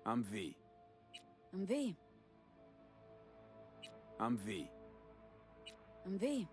Am V. Am V. Am V. Am V.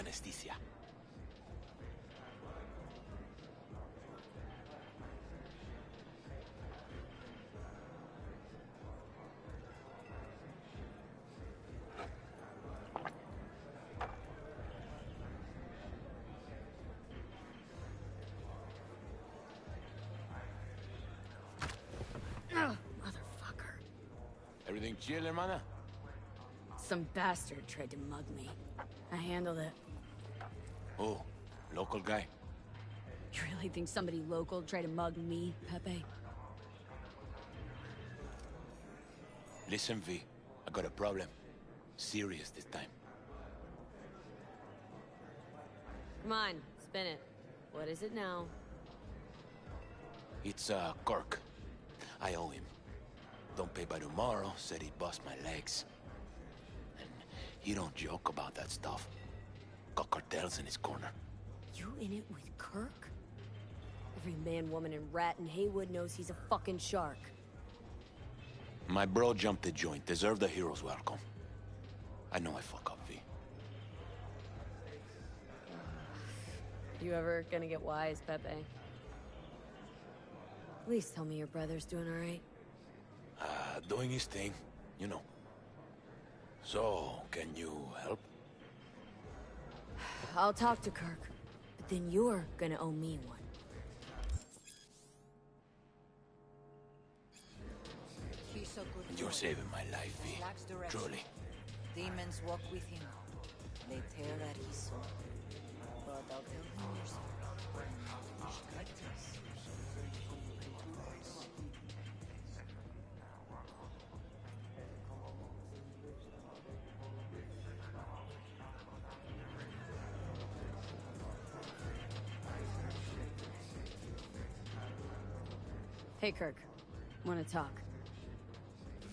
anesthesia. Motherfucker. Everything chill, hermana? Some bastard tried to mug me. I handled it. Oh, local guy? You really think somebody local tried to mug me, Pepe? Listen, V. I got a problem. Serious this time. Come on, spin it. What is it now? It's, Kirk. I owe him. Don't pay by tomorrow, said he'd bust my legs. And he don't joke about that stuff. Got cartels in his corner. You in it with Kirk? Every man, woman, and rat in Haywood knows he's a fucking shark. My bro jumped the joint. Deserved a hero's welcome. I know I fuck up, V. You ever gonna get wise, Pepe? At least tell me your brother's doing all right. Doing his thing, you know. So, can you help? I'll talk to Kirk, but then you're gonna owe me one. He's so good. You're saving my life, V. Lacks direction. Truly. Demons walk with him. They tear at his soul. But I'll tell him you're sorry. Hey, Kirk. Wanna talk?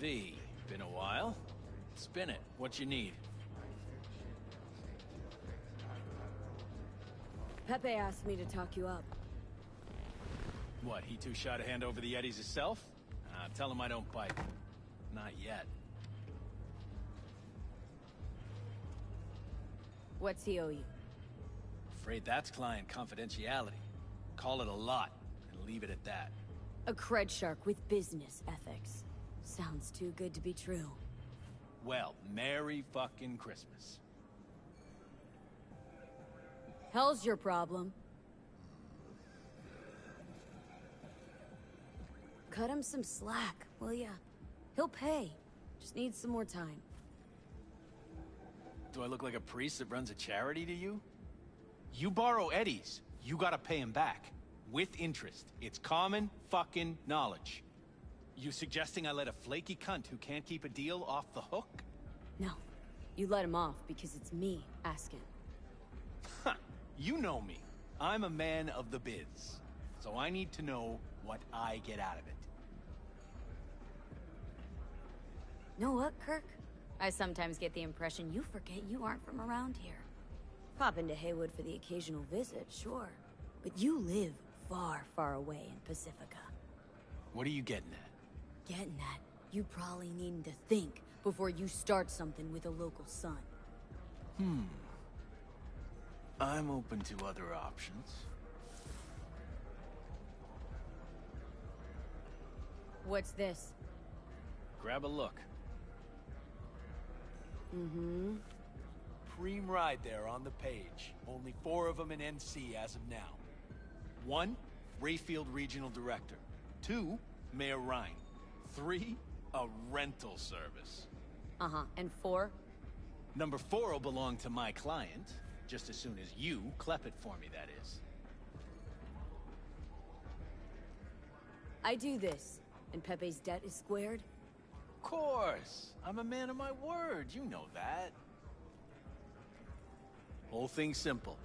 V, been a while? Spin it. What you need? Pepe asked me to talk you up. What, he too shy to hand over the Eddies himself? Tell him I don't bite. Not yet. What's he owe you? Afraid that's client confidentiality. Call it a lot, and leave it at that. A cred shark with business ethics. Sounds too good to be true. Well, Merry fucking Christmas. Hell's your problem. Cut him some slack, will ya? He'll pay. Just needs some more time. Do I look like a priest that runs a charity to you? You borrow Eddies, you gotta pay him back. With interest. It's common fucking knowledge. You suggesting I let a flaky cunt who can't keep a deal off the hook? No. You let him off because it's me asking. Huh. You know me. I'm a man of the biz. So I need to know what I get out of it. Know what, Kirk? I sometimes get the impression you forget you aren't from around here. Pop into Haywood for the occasional visit, sure. But you live far, far away in Pacifica. What are you getting at? Getting at, you probably need to think before you start something with a local son. I'm open to other options. What's this? Grab a look. Mm-hmm. Preem ride there on the page. Only 4 of them in NC as of now. 1, Rayfield Regional Director. 2, Mayor Ryan. 3, a rental service. Uh-huh. And 4? Number 4 will belong to my client, just as soon as you clep it for me, that is. I do this, and Pepe's debt is squared? Of course! I'm a man of my word, you know that. Whole thing's simple.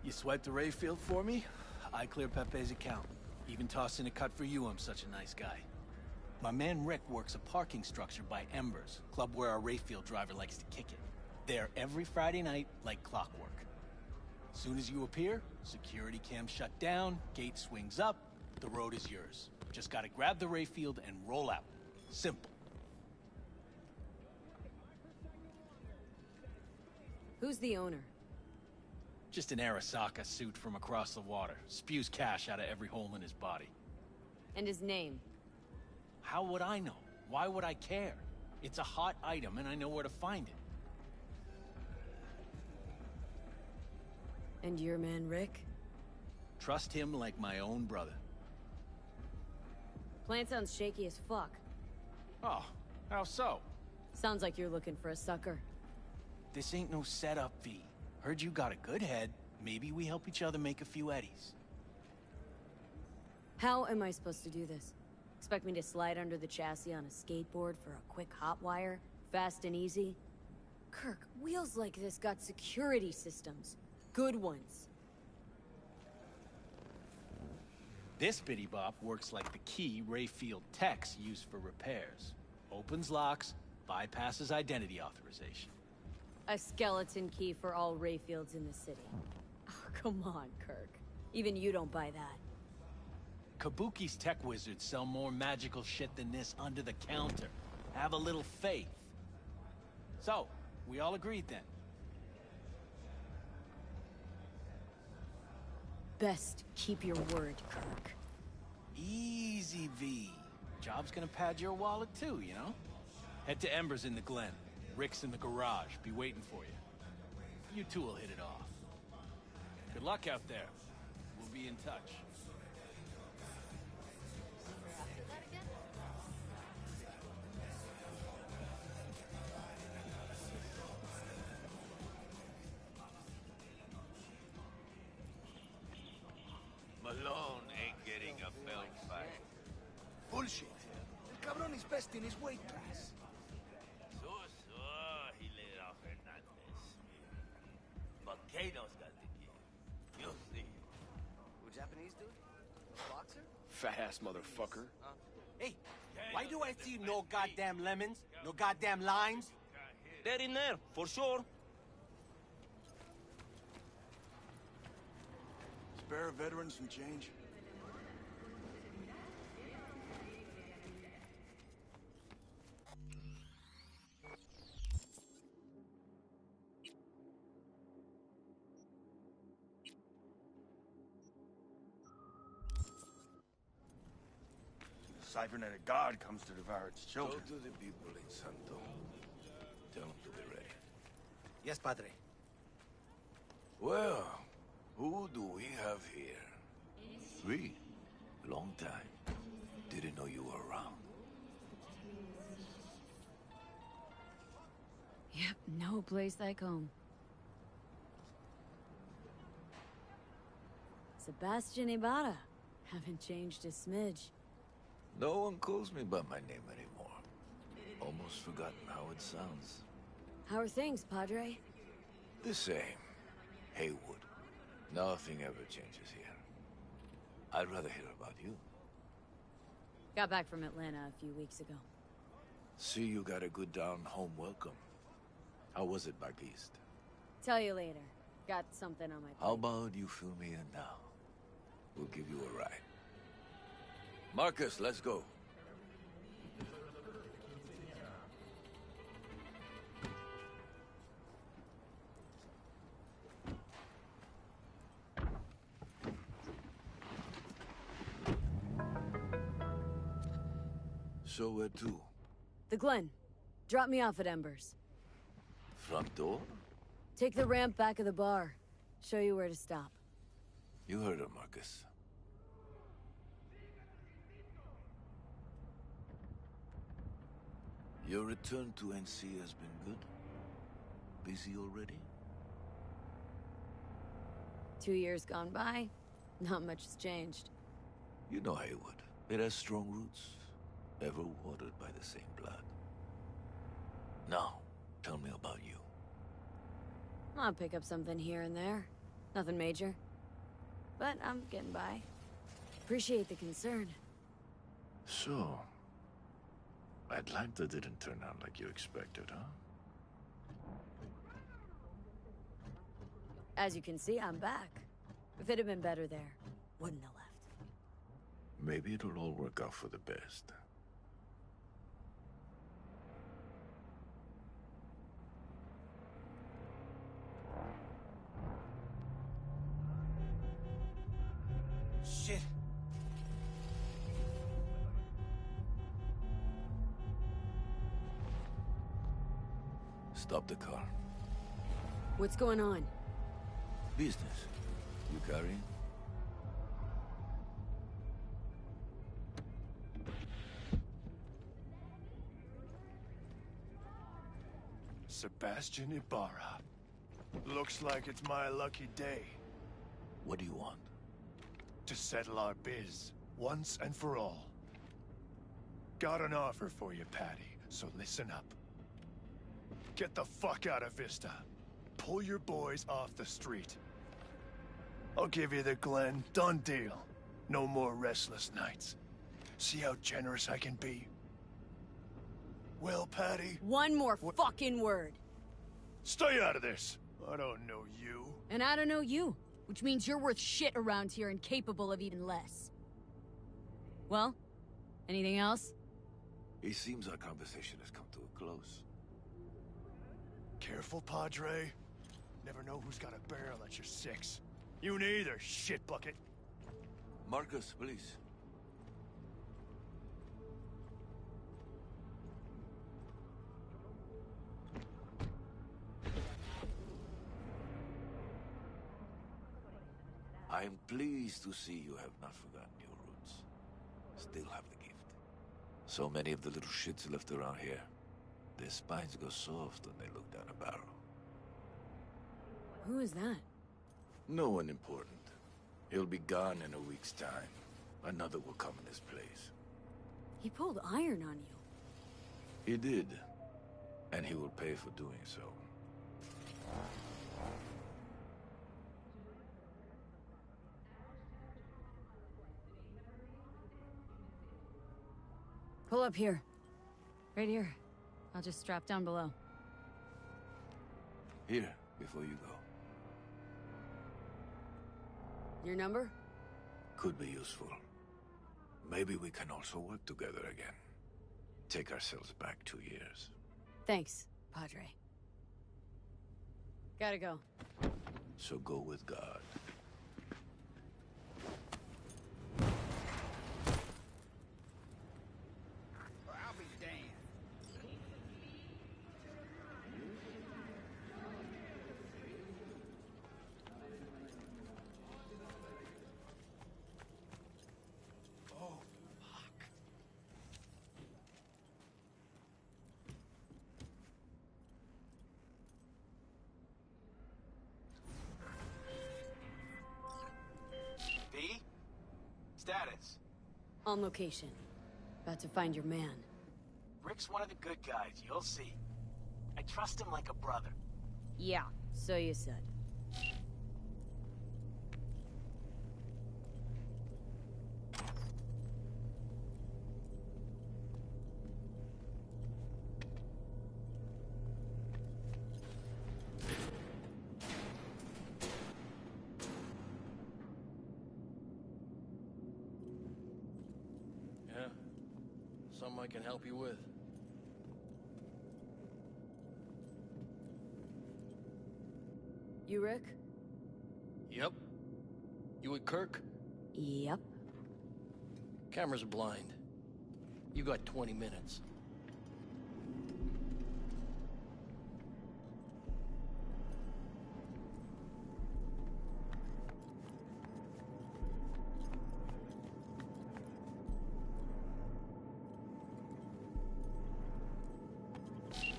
You swipe the Rayfield for me, I clear Pepe's account. Even toss in a cut for you, I'm such a nice guy. My man Rick works a parking structure by Embers, club where our Rayfield driver likes to kick it. There every Friday night, like clockwork. Soon as you appear, security cam shut down, gate swings up, the road is yours. Just gotta grab the Rayfield and roll out. Simple. Who's the owner? Just an Arasaka suit from across the water. Spews cash out of every hole in his body. And his name? How would I know? Why would I care? It's a hot item and I know where to find it. And your man, Rick? Trust him like my own brother. Plan sounds shaky as fuck. Oh, how so? Sounds like you're looking for a sucker. This ain't no setup, V. Heard you got a good head. Maybe we help each other make a few eddies. How am I supposed to do this? Expect me to slide under the chassis on a skateboard for a quick hot wire? Fast and easy? Kirk, wheels like this got security systems. Good ones. This bitty bop works like the key Rayfield techs use for repairs. Opens locks, bypasses identity authorization. A skeleton key for all Rayfields in the city. Oh, come on, Kirk. Even you don't buy that. Kabuki's tech wizards sell more magical shit than this under the counter. Have a little faith. So, we all agreed then? Best keep your word, Kirk. Easy, V. Job's gonna pad your wallet too, you know? Head to Ember's in the Glen. Rick's in the garage. Be waiting for you. You two will hit it off. Good luck out there. We'll be in touch. Malone ain't getting a belt fight. Bullshit. El cabrón is best in his weight class. So, Hilera Fernandez. Volcano's got the key. You'll see. Who, Japanese dude? Boxer? Fat-ass motherfucker. Hey, why do I see no goddamn lemons? No goddamn limes? They're in there, for sure. Spare veterans some change? Cybernetic God comes to devour its Go children. to the people in Santo. Tell them to be ready. Yes, Padre. Well, who do we have here? Three. Long time. Didn't know you were around. Yep, no place like home. Sebastian Ibarra. Haven't changed a smidge. No one calls me by my name anymore. Almost forgotten how it sounds. How are things, Padre? The same. Haywood. Nothing ever changes here. I'd rather hear about you. Got back from Atlanta a few weeks ago. See you got a good down-home welcome. How was it back east? Tell you later. Got something on my plate. How about you fill me in now? We'll give you a ride. Marcus, let's go. So where to? The Glen. Drop me off at Embers. Front door? Take the ramp back of the bar. Show you where to stop. You heard her, Marcus. Your return to NC has been good? Busy already? 2 years gone by, not much has changed. You know Haywood. It has strong roots, ever watered by the same blood. Now, tell me about you. I'll pick up something here and there. Nothing major. But I'm getting by. Appreciate the concern. So, Atlanta didn't turn out like you expected, huh? As you can see, I'm back. If it had been better there, wouldn't have left. Maybe it'll all work out for the best. Shit. Stop the car. What's going on? Business. You carrying? Sebastian Ibarra. Looks like it's my lucky day What do you want? to settle our biz, once and for all. Got an offer for you, Patty, so listen up. Get the fuck out of Vista. Pull your boys off the street. I'll give you the Glen. Done deal. No more restless nights. See how generous I can be? Well, Patty, One more fucking word. stay out of this. I don't know you. And I don't know you, which means you're worth shit around here and capable of even less. Well, anything else? It seems our conversation has come to a close. Careful, Padre. Never know who's got a barrel at your six. You neither, shit bucket. Marcus, please. I am pleased to see you have not forgotten your roots. Still have the gift. So many of the little shits left around here. Their spines go soft when they look down a barrel. Who is that? No one important. He'll be gone in a week's time. Another will come in his place. He pulled iron on you. He did. And he will pay for doing so. Pull up here. Right here. I'll just strap down below. Here, before you go. Your number? Could be useful. Maybe we can also work together again. Take ourselves back 2 years. Thanks, Padre. Gotta go. So go with God. I'll be damned. Oh, fuck. V? Status. On location. About to find your man. Rick's one of the good guys, you'll see. I trust him like a brother. Yeah, so you said. Yeah? Something I can help you with. You, Rick? Yep. You with Kirk? Yep. Cameras are blind. You got 20 minutes.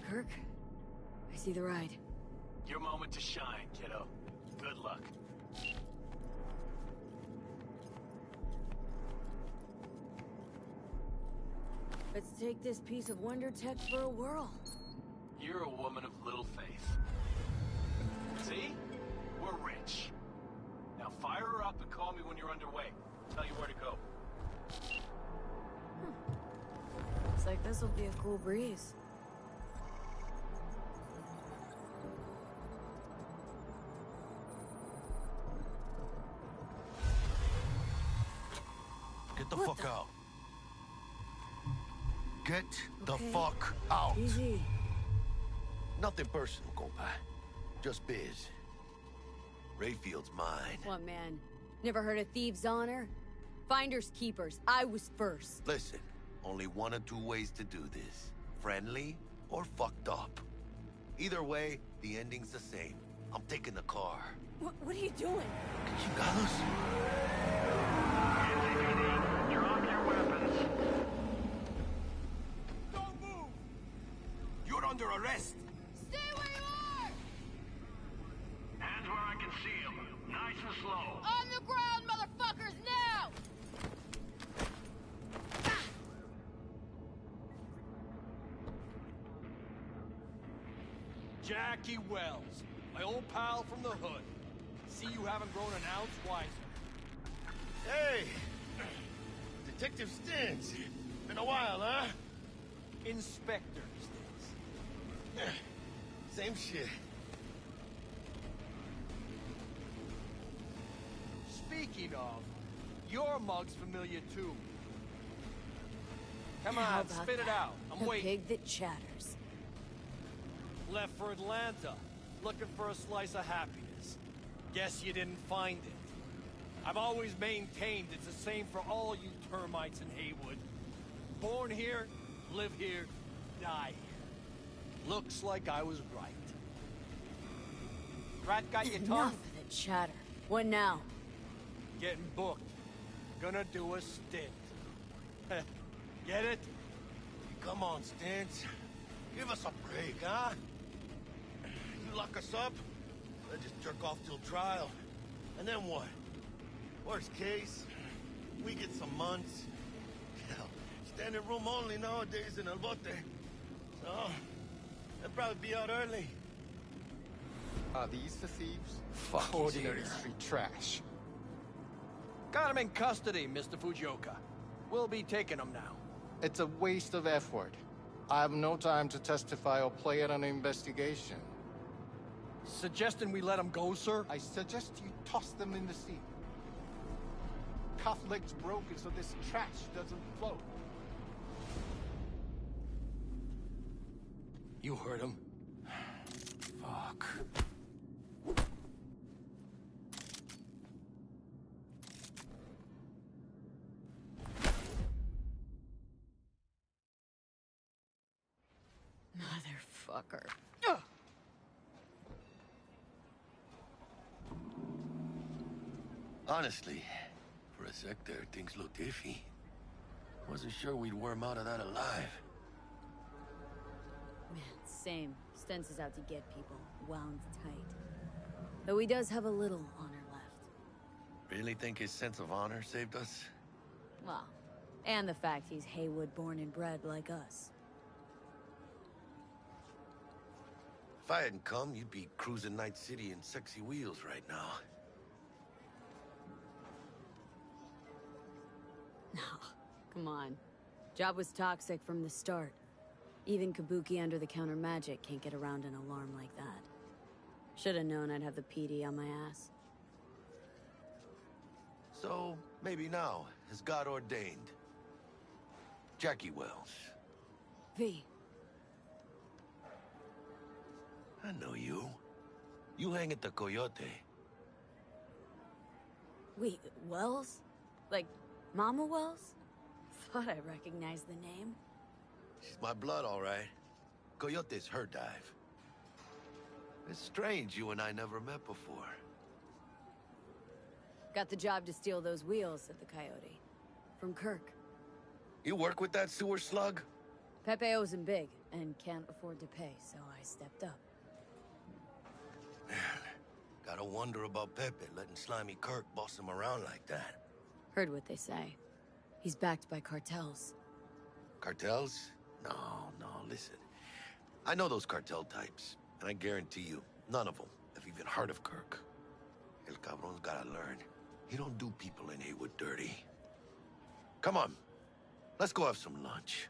Kirk? I see the ride. Your moment to shine, kiddo. Good luck. Let's take this piece of wonder tech for a whirl. You're a woman of little faith. See? We're rich. Now fire her up and call me when you're underway. Tell you where to go. Looks like this'll be a cool breeze. Get the What fuck the- out. Get the Okay. fuck out. Easy. Nothing personal, compa. Just biz. Rayfield's mine. What, man? Never heard of thieves' honor? Finders keepers. I was first. Listen, only one or two ways to do this. Friendly or fucked up. Either way, the ending's the same. I'm taking the car. What are you doing? Chingados? Drop your weapons. Don't move! You're under arrest! Stay where you are! Hands where I can see them. Nice and slow. On the ground, motherfuckers, now! Jackie Wells, my old pal from the hood. See you haven't grown an ounce wiser. Hey! Detective Stintz. Been a while, huh? Inspector Stintz. Same shit. Speaking of, your mug's familiar too. Come How on, about spit it that? out. I'm The waiting. pig that chatters. Left for Atlanta, looking for a slice of happiness. Guess you didn't find it. I've always maintained it's the same for all you termites in Haywood. Born here, live here, die here. Looks like I was right. Rat got your tongue? Enough of the chatter. What now? Getting booked. Gonna do a stint. Get it? Come on, Stintz. Give us a break, huh? You lock us up, then just jerk off till trial. And then what? Worst case, we get some months. Hell, standing room only nowadays in El Bote. So, they'll probably be out early. Are these the thieves? Fuck, Ordinary street trash. Got him in custody, Mr. Fujioka. We'll be taking him now. It's a waste of effort. I have no time to testify or play at an investigation. Suggesting we let him go, sir? I suggest you toss them in the sea. Cuff leg's broken so this trash doesn't float. You heard him. Fuck. Motherfucker. Honestly, for a sec there, things looked iffy. Wasn't sure we'd worm out of that alive. Man, same. Stentz is out to get people. Wound tight. Though he does have a little honor left. Really think his sense of honor saved us? Well, and the fact he's Haywood born and bred like us. If I hadn't come, you'd be cruising Night City in sexy wheels right now. No, come on. Job was toxic from the start. Even Kabuki under-the-counter magic can't get around an alarm like that. Should've known I'd have the PD on my ass. So, maybe now, as God ordained. Jackie Wells. V. I know you. You hang at the Coyote. Wait, Wells? Like, Mama Wells? Thought I recognized the name. She's my blood, all right. Coyote's her dive. It's strange you and I never met before. Got the job to steal those wheels at the Coyote. From Kirk. You work with that sewer slug? Pepe owes him big, and can't afford to pay, so I stepped up. Gotta wonder about Pepe letting slimy Kirk boss him around like that. Heard what they say. He's backed by cartels. Cartels? No, listen. I know those cartel types, and I guarantee you, none of them have even heard of Kirk. El Cabron's gotta learn. He don't do people in Haywood dirty. Come on, let's go have some lunch.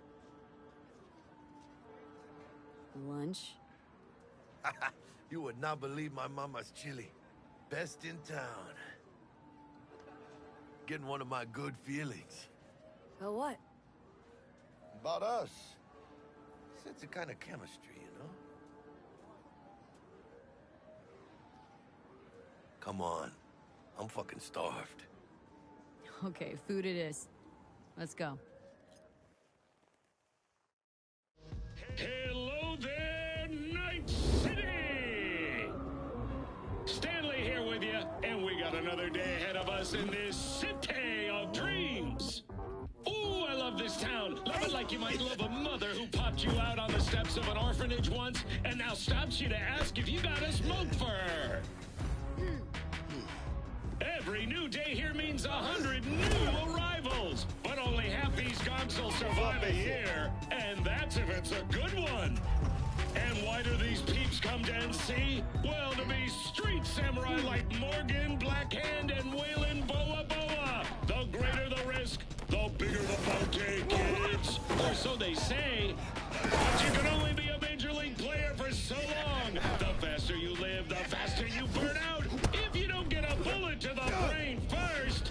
Lunch? You would not believe my mama's chili. Best in town. Getting one of my good feelings. About what? About us. Sense a kind of chemistry, you know? Come on. I'm fucking starved. Okay, food it is. Let's go. Hello there, Night City! Stanley here with you, and we got another day ahead of us in this city of dreams. Ooh, I love this town. Love it like you might love a mother who popped you out on the steps of an orphanage once and now stops you to ask if you got a smoke for her. Every new day here means 100 new arrivals, but only half these gonks will survive a year, and that's if it's a good one. And why do these peeps come to NC? Well, to be street samurai like Morgan, Blackhand, and Waylon Boa Boa. The greater the risk, the bigger the bounty, kids. Or so they say. But you can only be a major league player for so long. The faster you live, the faster you burn out. If you don't get a bullet to the brain first.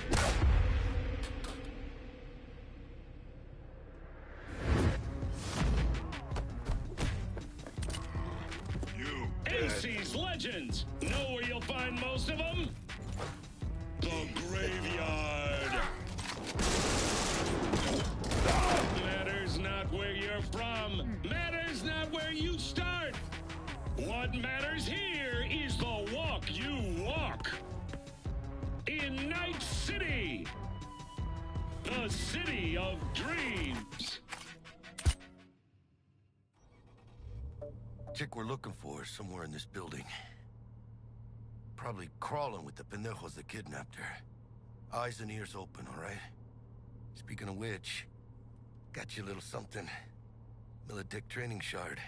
NC's legends. Know where you'll find most of them? The graveyard. Matters not where you're from. Matters not where you start. What matters here is the walk you walk. In Night City. The city of dreams. Chick we're looking for is somewhere in this building. Probably crawling with the pendejos that kidnapped her. Eyes and ears open, all right? Speaking of which, got you a little something. Militech training shard.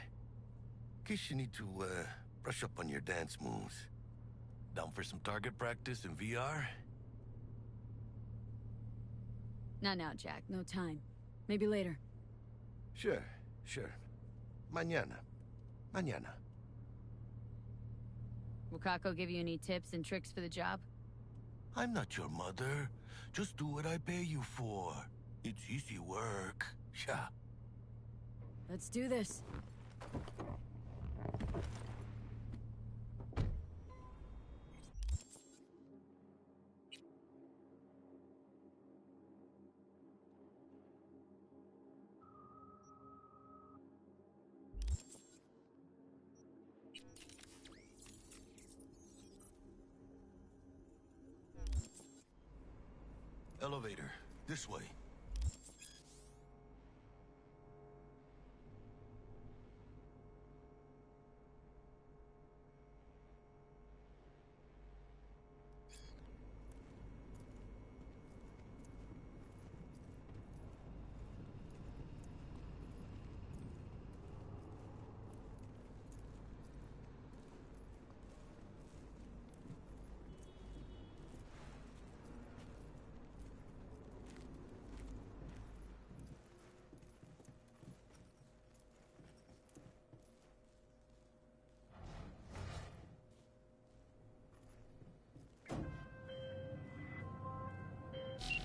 In case you need to, brush up on your dance moves. Down for some target practice in VR? Not now, Jack. No time. Maybe later. Sure. Mañana. Will Kako give you any tips and tricks for the job? I'm not your mother. Just do what I pay you for. It's easy work. Yeah. Let's do this. Elevator. This way.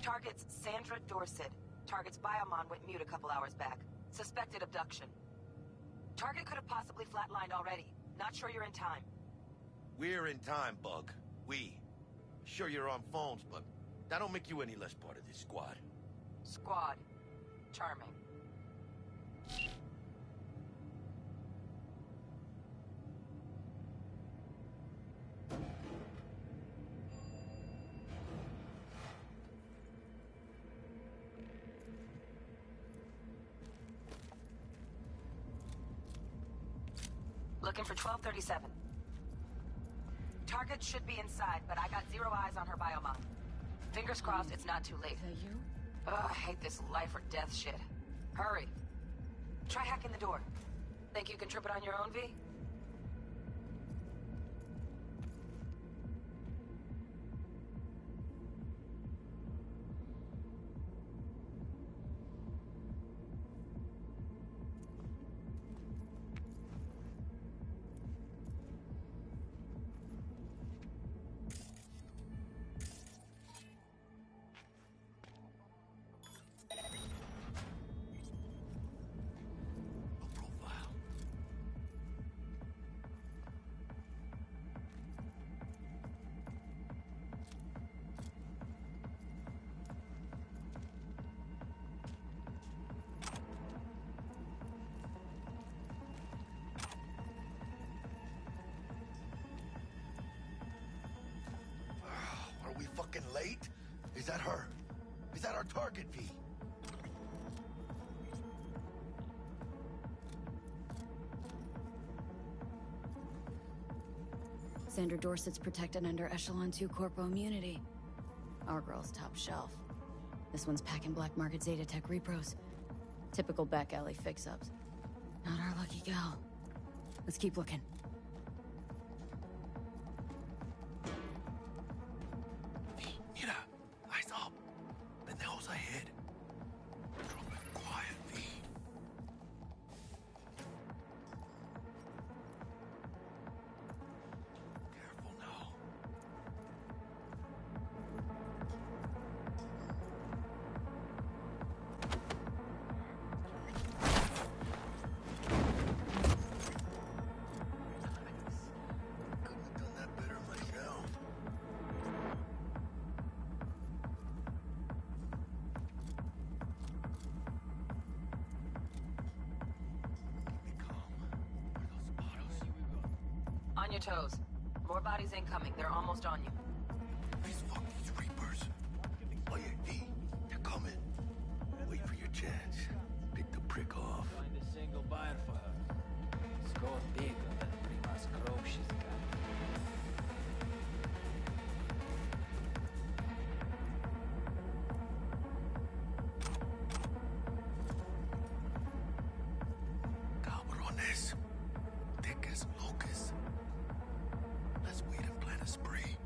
Target's Sandra Dorset. Target's biomon went mute a couple hours back. Suspected abduction. Target could have possibly flatlined already. Not sure you're in time. We're in time, Bug. We. Sure you're on phones, but that don't make you any less part of this squad. Squad. Charming. Looking for 1237. Target should be inside, but I got zero eyes on her biomon. Fingers crossed it's not too late. Is that you? Ugh, I hate this life or death shit. Hurry. Try hacking the door. Think you can trip it on your own, V? that her? Is that our target, V? Sandra Dorsett's protected under Echelon 2 Corpo immunity. Our girl's top shelf. This one's packing black market Zeta Tech repros. Typical back alley fix-ups. Not our lucky gal. Let's keep looking. Mira, eyes up. Pendejos ahead. Drop it quiet, V. Careful now. Couldn't have done that better myself. Keep me calm. Where those bottles? On your toes. More bodies incoming. They're almost on you. Please fuck these Reapers. Oh yeah, V, they're coming. Wait for your chance. Pick the prick off. Find a single buyer for her. Score big on that Primas Crow she's got. Cabrones. Thick as locusts. Let's wait and plant a spree.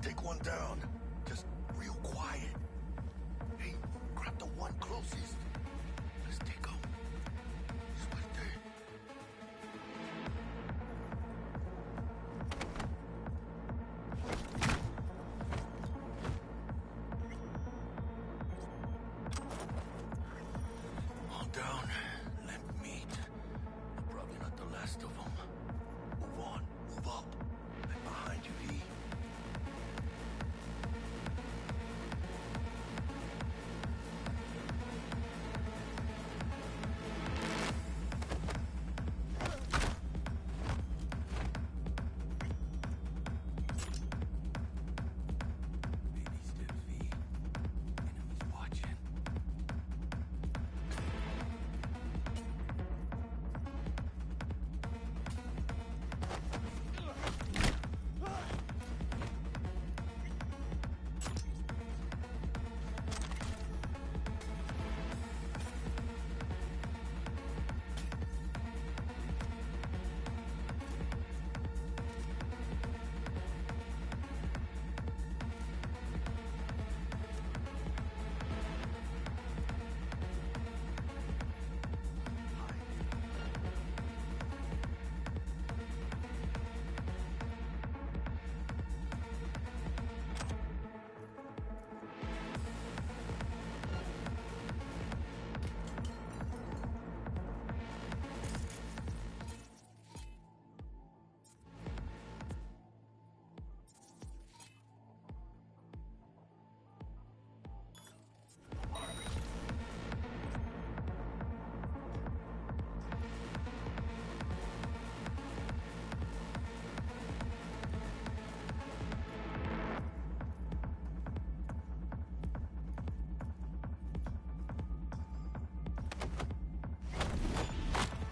Take one down. Just real quiet. Hey, grab the one closest. Let's take him. Suerte. All down. Limp meat. But probably not the last of them. Move on. Move up. I'm behind you, V. Baby steps, V. Enemies watching.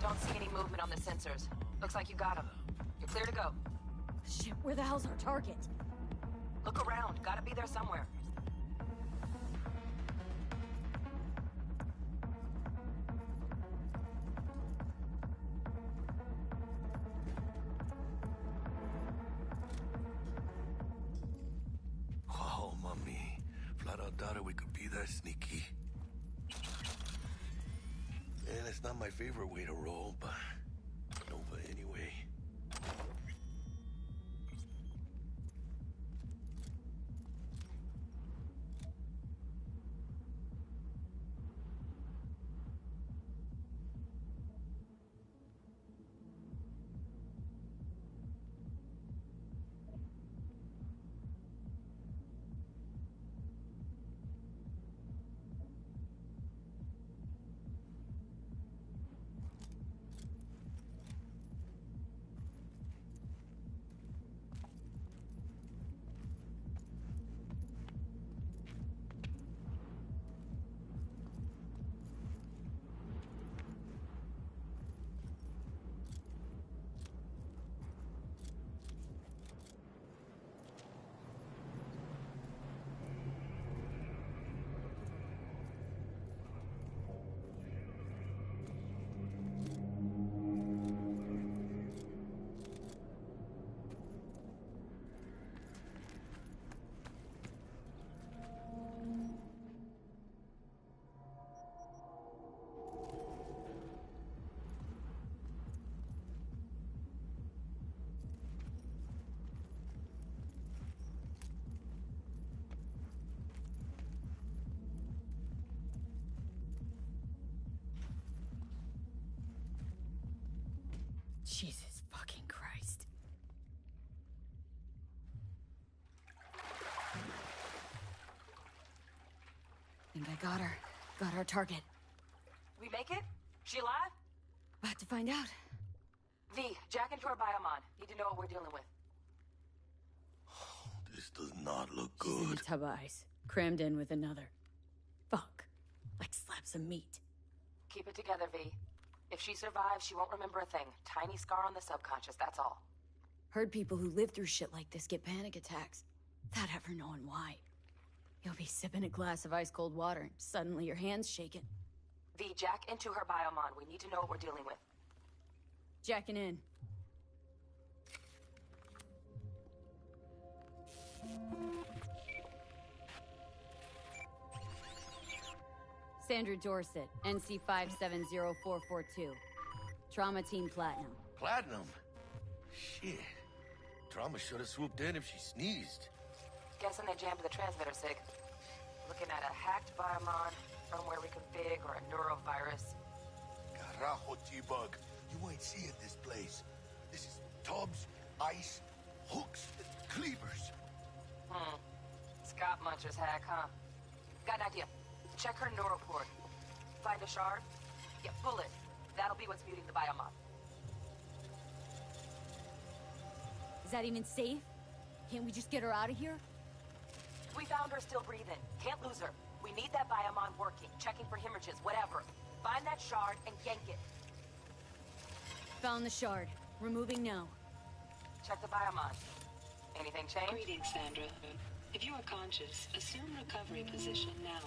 Don't see any movement on the sensors. Looks like you got them. You're clear to go. Shit, where the hell's our target? Look around. Gotta be there somewhere. Oh, mommy. Flat out doubted we could be that sneaky. And it's not my favorite way to roll, but Nova anyway. Jesus fucking Christ. Think I got her. Got our target. We make it? She alive? About to find out. V, jack into her biomon. Need to know what we're dealing with. This does not look She's in a good. tub of ice, crammed in with another. Fuck. Like slabs of meat. Keep it together, V. If she survives, she won't remember a thing. Tiny scar on the subconscious, that's all. Heard people who live through shit like this get panic attacks, without ever knowing why. You'll be sipping a glass of ice-cold water, and suddenly your hand's shaking. V, jack into her biomon. We need to know what we're dealing with. Jacking in. Sandra Dorset, NC 570442. Trauma Team Platinum. Platinum? Shit. Trauma should have swooped in if she sneezed. Guessing they jammed the transmitter, Sig. Looking at a hacked biomon, firmware reconfig, or a neurovirus. Carajo, T-Bug. You ain't seeing this place. This is tubs, ice, hooks, cleavers. Scott Muncher's hack, huh? Got an idea. Check her neuroport. Find a shard? Yeah, pull it. That'll be what's muting the biomon. Is that even safe? Can't we just get her out of here? We found her still breathing. Can't lose her. We need that biomon working, checking for hemorrhages, whatever. Find that shard and yank it. Found the shard. Removing now. Check the biomon. Anything change? Greetings, Sandra. If you are conscious, assume recovery position now.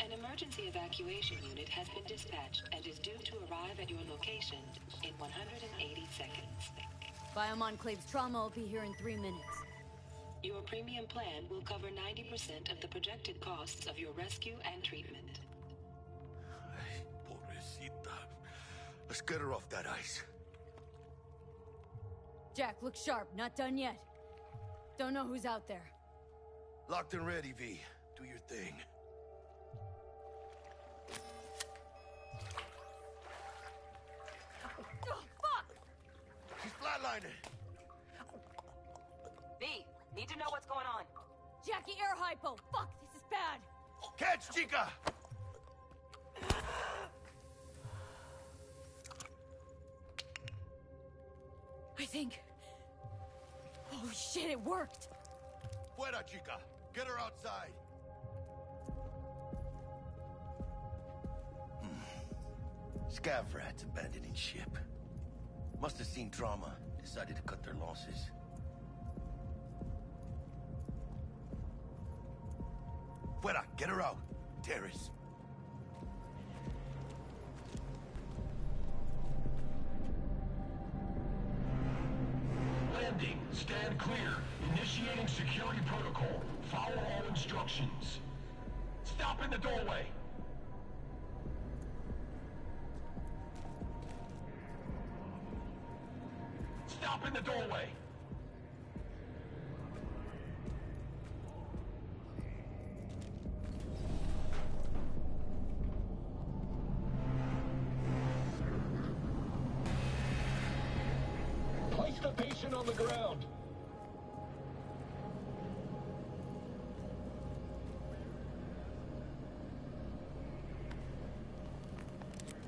An emergency evacuation unit has been dispatched and is due to arrive at your location in 180 seconds. Biomon claims trauma will be here in 3 minutes. Your premium plan will cover 90% of the projected costs of your rescue and treatment. Ay, pobrecita. Let's get her off that ice. Jack, look sharp. Not done yet. Don't know who's out there. Locked and ready, V. Do your thing. Oh, fuck! She's flatlining. V, need to know what's going on. Jackie, air hypo! Fuck, this is bad! Catch, chica! I think... Oh shit, it worked! Fuera, chica! Get her outside! Scav rats abandoning ship. Must have seen trauma. Decided to cut their losses. Fuera! Get her out! Terrace. Landing. Stand clear. Initiating security protocol. Follow all instructions. Stop in the doorway. Stop in the doorway. Place the patient on the ground.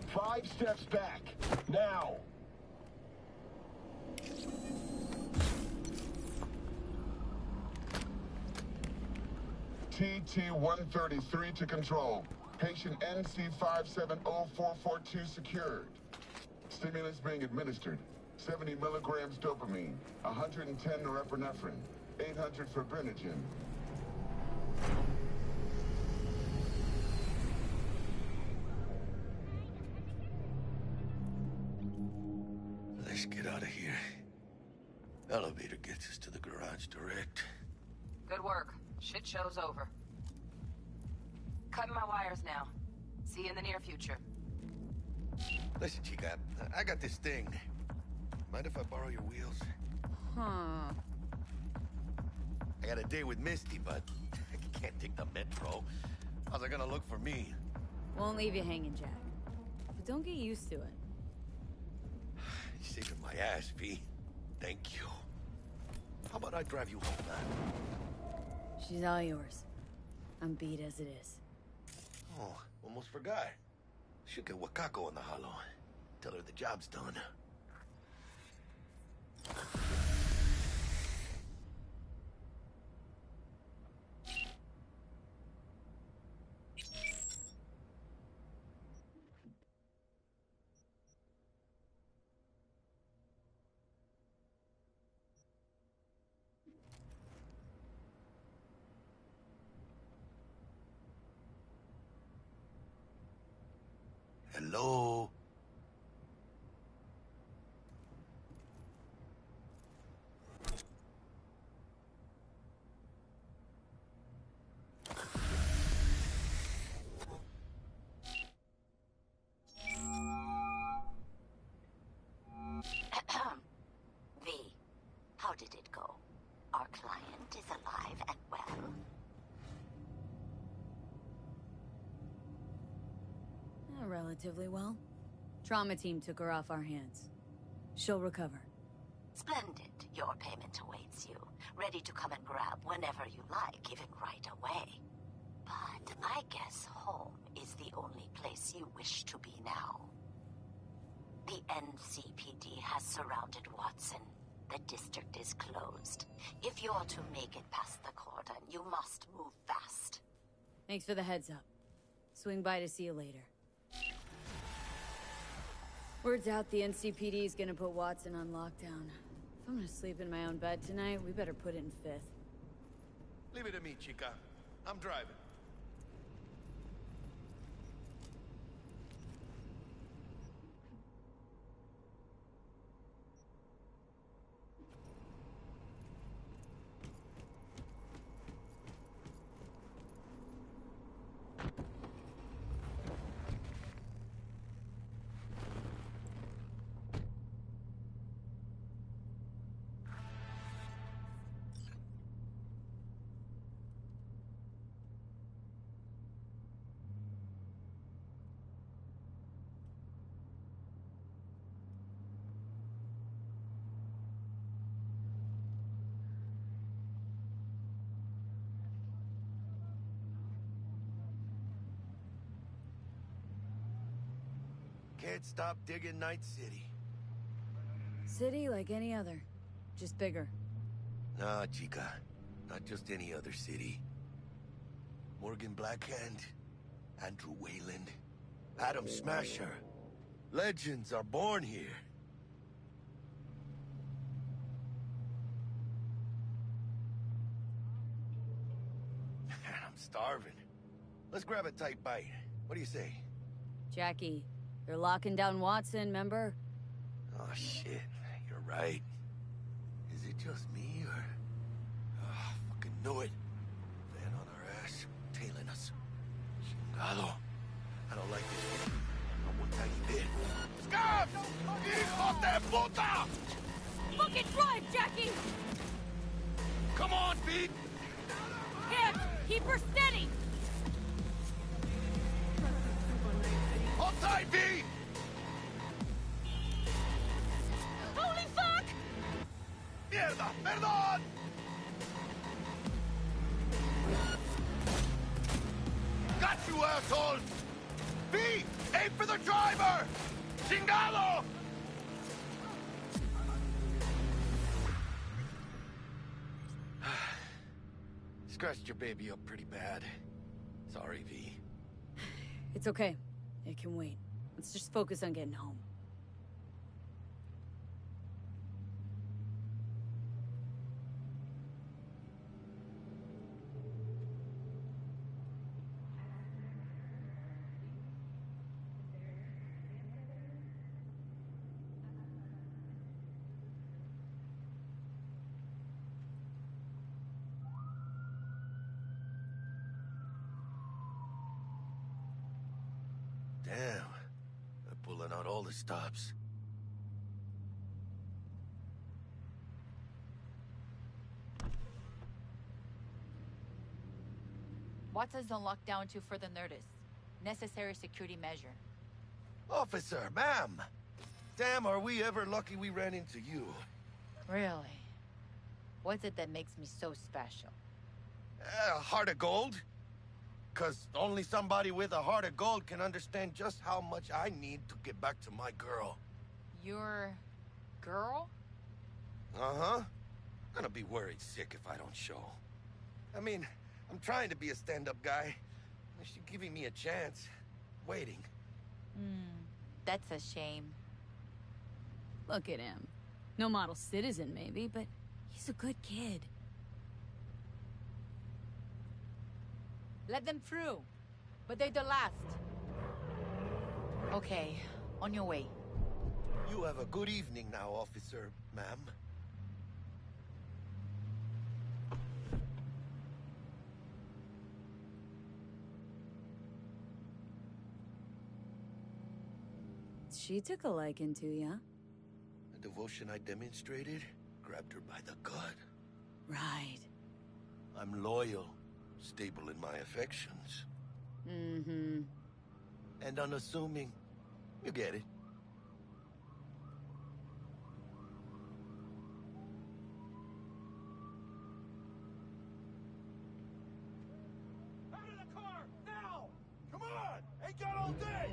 Five steps back. Now. TT-133 to control. Patient NC570442 secured. Stimulants being administered. 70 milligrams dopamine, 110 norepinephrine, 800 fibrinogen. Let's get out of here. Elevator gets us to the garage direct. Good work. Shit show's over. Cutting my wires now. See you in the near future. Listen, chica, I got this thing. Mind if I borrow your wheels? Huh. I got a date with Misty, but I can't take the metro. How's it gonna look for me? Won't leave you hanging, Jack. But don't get used to it. saving my ass, V. Thank you. How about I drive you home, man? She's all yours. I'm beat as it is. Oh, almost forgot. Should get Wakako on the holo. Tell her the job's done. Hello? V, how did it go? Our client is alive and well. Relatively well. Trauma team took her off our hands. She'll recover. Splendid. Your payment awaits you. Ready to come and grab whenever you like, even right away. But I guess home is the only place you wish to be now. The NCPD has surrounded Watson. The district is closed. If you're to make it past the cordon, you must move fast. Thanks for the heads up. Swing by to see you later. Word's out the NCPD is gonna put Watson on lockdown. If I'm gonna sleep in my own bed tonight, we better put it in 5th. Leave it to me, chica. I'm driving. Can't stop digging Night City. City like any other, just bigger. Nah, chica. Not just any other city. Morgan Blackhand, Andrew Wayland, Adam Smasher. Legends are born here. I'm starving. Let's grab a tight bite. What do you say? Jackie, they're locking down Watson, remember? Oh, shit. You're right. Is it just me, or... Oh, fucking knew it. Van on our ass, tailing us. Chingado. I don't like this. Not one tiny bit. Scabs! Hijo de puta! Fucking drive, Jackie! Come on, Pete! Hands! Keep her steady! Hold tight, V! Holy fuck! Mierda! Perdón! Got you, asshole! V! Aim for the driver! Chingado! Scratched your baby up pretty bad. Sorry, V. It's okay. It can wait. Let's just focus on getting home. Damn. They're pulling out all the stops. Watson's on lockdown to further notice. Necessary security measure. Officer, ma'am! Damn, are we ever lucky we ran into you. Really? What's it that makes me so special? A heart of gold? Because only somebody with a heart of gold can understand just how much I need to get back to my girl. Your girl? Uh-huh. Gonna be worried sick if I don't show. I mean, I'm trying to be a stand-up guy. She's giving me a chance. Waiting. That's a shame. Look at him. No model citizen, maybe, but he's a good kid. Let them through. But they're the last. Okay, on your way. You have a good evening now, officer, ma'am. She took a liking to ya. The devotion I demonstrated grabbed her by the gut. Right. I'm loyal, stable in my affections. Mm-hmm. And unassuming. You get it. Out of the car! Now! Come on! Ain't got all day!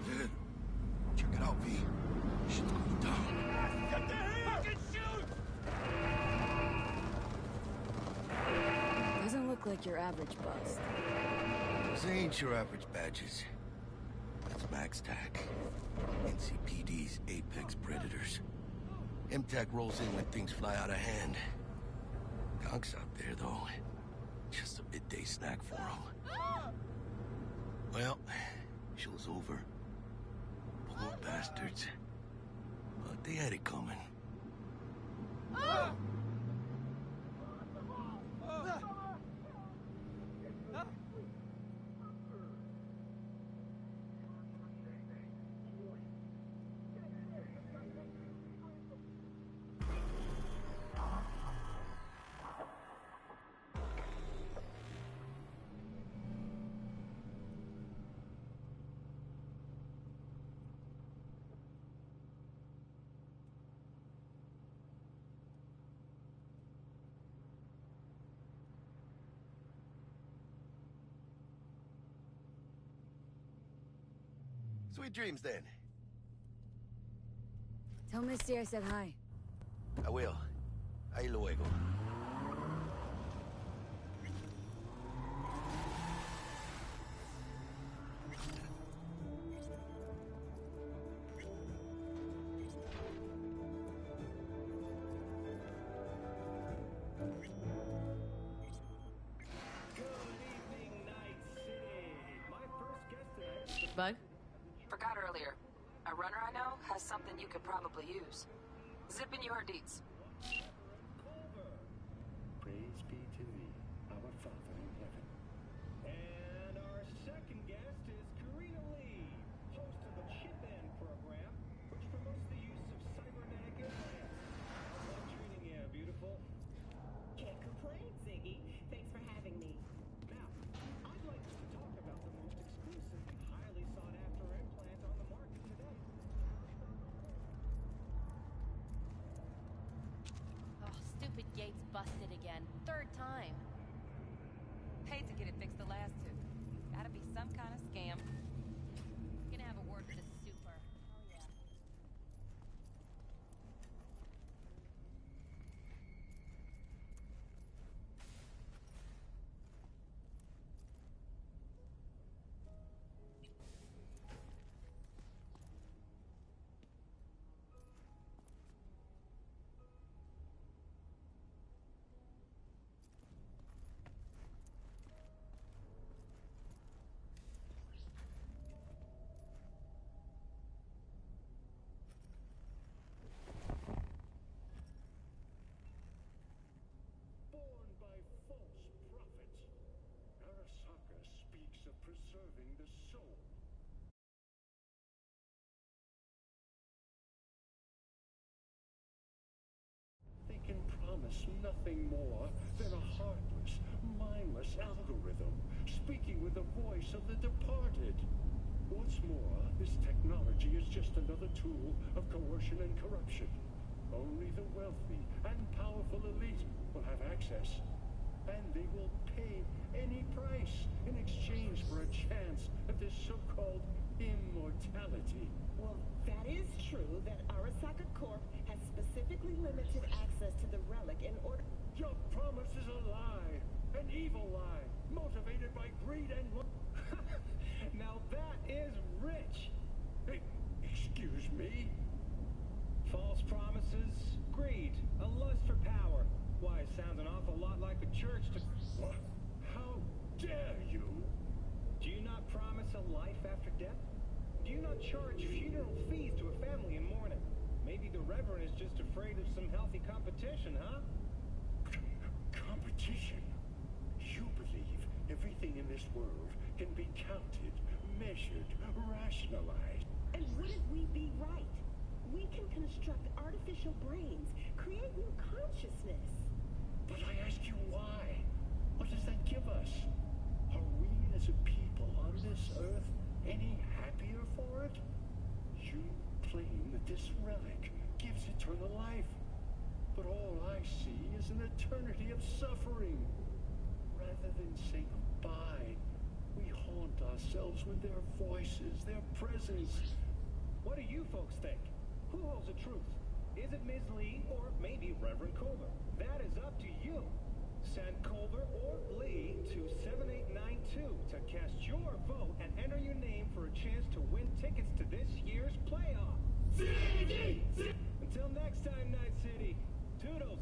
Good. Check it out, V. Shit's going down. Get the heat! Fucking shoot! Doesn't look like your average bust. Those ain't your average badges. That's Max TAC. NCPD's apex predators. MTAC rolls in when things fly out of hand. Conks out there, though. Just a midday snack for them. Well, show's over. Poor bastards. But they had it coming. Sweet dreams, then. Tell Misty I said hi. I will. Ahí luego. Bug? Forgot earlier. A runner I know has something you could probably use. Zip in your deets. Praise be to thee, our Father in heaven. And our second guest is Karina Lee, host of the Chip In program, which promotes the use of cybernetic implants. How's life treating you, beautiful? Can't complain, Ziggy. Thanks for having me. Now, I'd like us to talk about the most exclusive and highly sought-after implant on the market today. Oh, stupid gate's busted again. Third time. Paid to get it fixed the last two. Gotta be some kind of scam. Gonna have a word with the super. Oh, yeah. Born by false prophets, Arasaka speaks of preserving the soul. They can promise nothing more than a heartless, mindless algorithm, speaking with the voice of the departed. What's more, this technology is just another tool of coercion and corruption. Only the wealthy and powerful elite will have access, and they will pay any price in exchange for a chance at this so-called immortality. Well, that is true that Arasaka Corp has specifically limited access to the relic in order... Your promise is a lie, an evil lie, motivated by greed and... Now that is rich! Hey, excuse me? False promises, greed, a lust for power. Why, it sounds an awful lot like the church to... What? How dare you? Do you not promise a life after death? Do you not charge funeral fees to a family in mourning? Maybe the Reverend is just afraid of some healthy competition, huh? Competition? You believe everything in this world can be counted, measured, rationalized. And wouldn't we be right? We can construct artificial brains, create new consciousness. But I ask you why? What does that give us? Are we as a people on this earth any happier for it? You claim that this relic gives eternal life. But all I see is an eternity of suffering. Rather than say goodbye, we haunt ourselves with their voices, their presence. What do you folks think? Who holds the truth? Is it Ms. Lee or maybe Reverend Culver? That is up to you. Send Culver or Lee to 7892 to cast your vote and enter your name for a chance to win tickets to this year's playoff. Until next time, Night City. Toodles.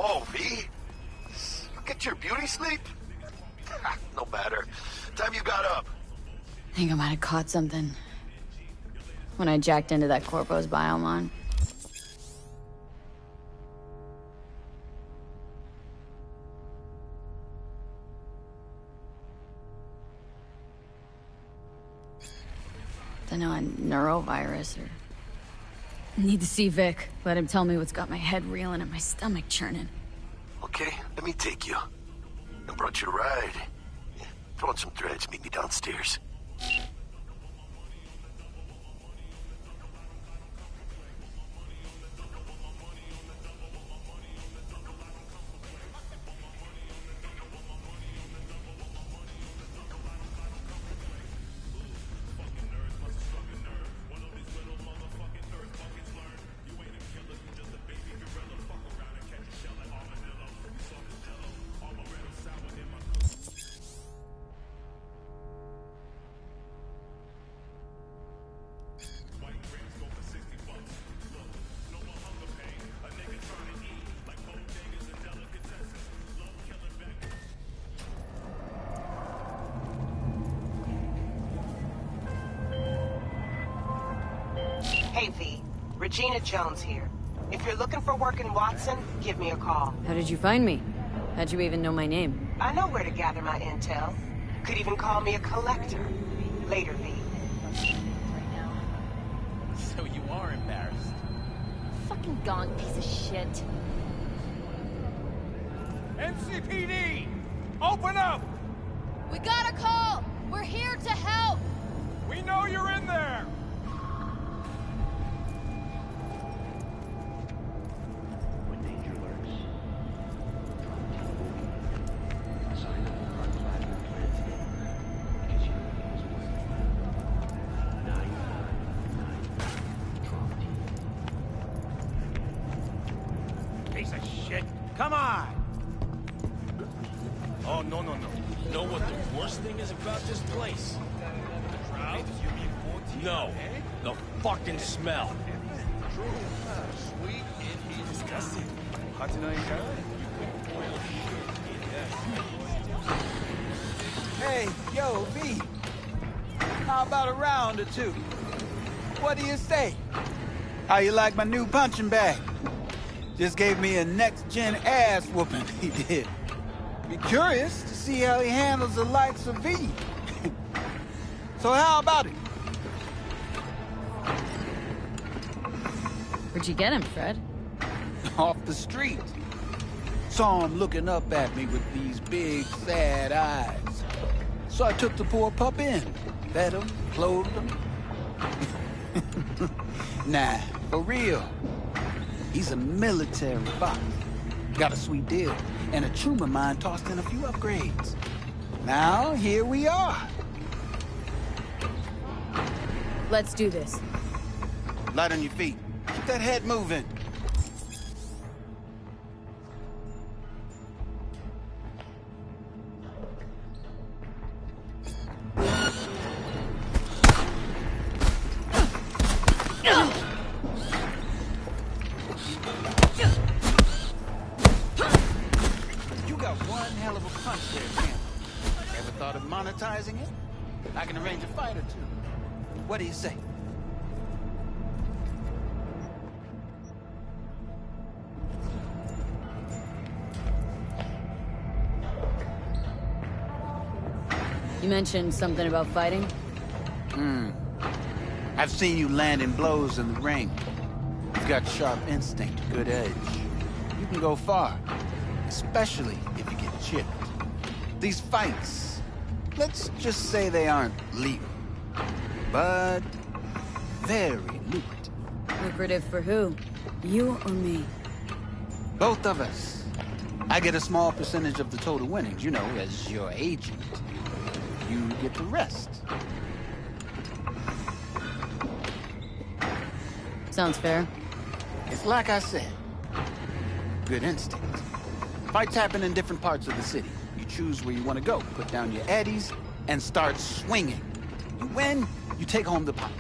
Whoa, V. Get your beauty sleep? No matter. Time you got up. I think I might have caught something when I jacked into that Corpo's biomon. Don't know, a neurovirus or... Need to see Vic. Let him tell me what's got my head reeling and my stomach churning. Okay, let me take you. I brought you a ride. Throw on some threads, meet me downstairs. Hey, V. Regina Jones here. If you're looking for work in Watson, give me a call. How did you find me? How'd you even know my name? I know where to gather my intel. Could even call me a collector. Later, V. So you are embarrassed. Fucking gong piece of shit. NCPD! Open up! We got a call! We're here to help! We know you're in there! Piece of shit. Come on! Oh, no. You know what the worst thing is about this place? The crowd? No. The fucking smell. Sweet and Disgusting. Hey, yo, V. How about a round or two? What do you say? How you like my new punching bag? Just gave me a next-gen ass whooping, he did. Be curious to see how he handles the likes of V. So how about it? Where'd you get him, Fred? Off the street. Saw him looking up at me with these big, sad eyes. So I took the poor pup in. Fed him, clothed him. Nah, for real. He's a military boss. Got a sweet deal, and a tumor mine tossed in a few upgrades. Now, here we are. Let's do this. Light on your feet. Keep that head moving. You got one hell of a punch there, Sam. Ever thought of monetizing it? I can arrange a fight or two. What do you say? You mentioned something about fighting? I've seen you landing blows in the ring. You've got sharp instinct, good edge. You can go far, especially if you get chipped. These fights, let's just say they aren't lethal, but very lucrative. Lucrative for who? You or me? Both of us. I get a small percentage of the total winnings, you know, as your agent. You get the rest. Sounds fair. It's like I said. Good instinct. Fights happen in different parts of the city. You choose where you want to go, put down your eddies, and start swinging. You win, you take home the pot.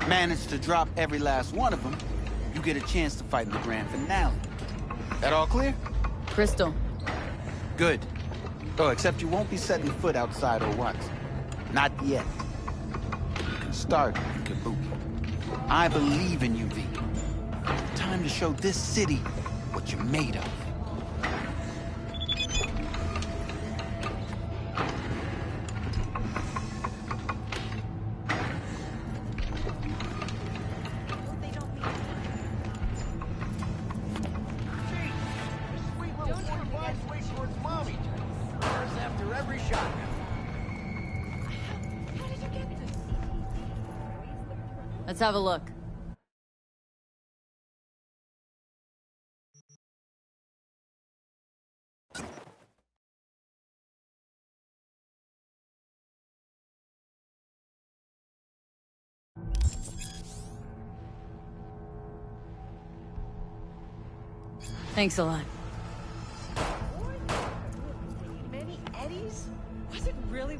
Manage to drop every last one of them, you get a chance to fight in the grand finale. That all clear? Crystal. Good. Oh, except you won't be setting foot outside her once. Not yet. You can start, Kabuki. I believe in you, V. Time to show this city what you're made of. Let's have a look. Thanks a lot. Many Eddies? Was it really?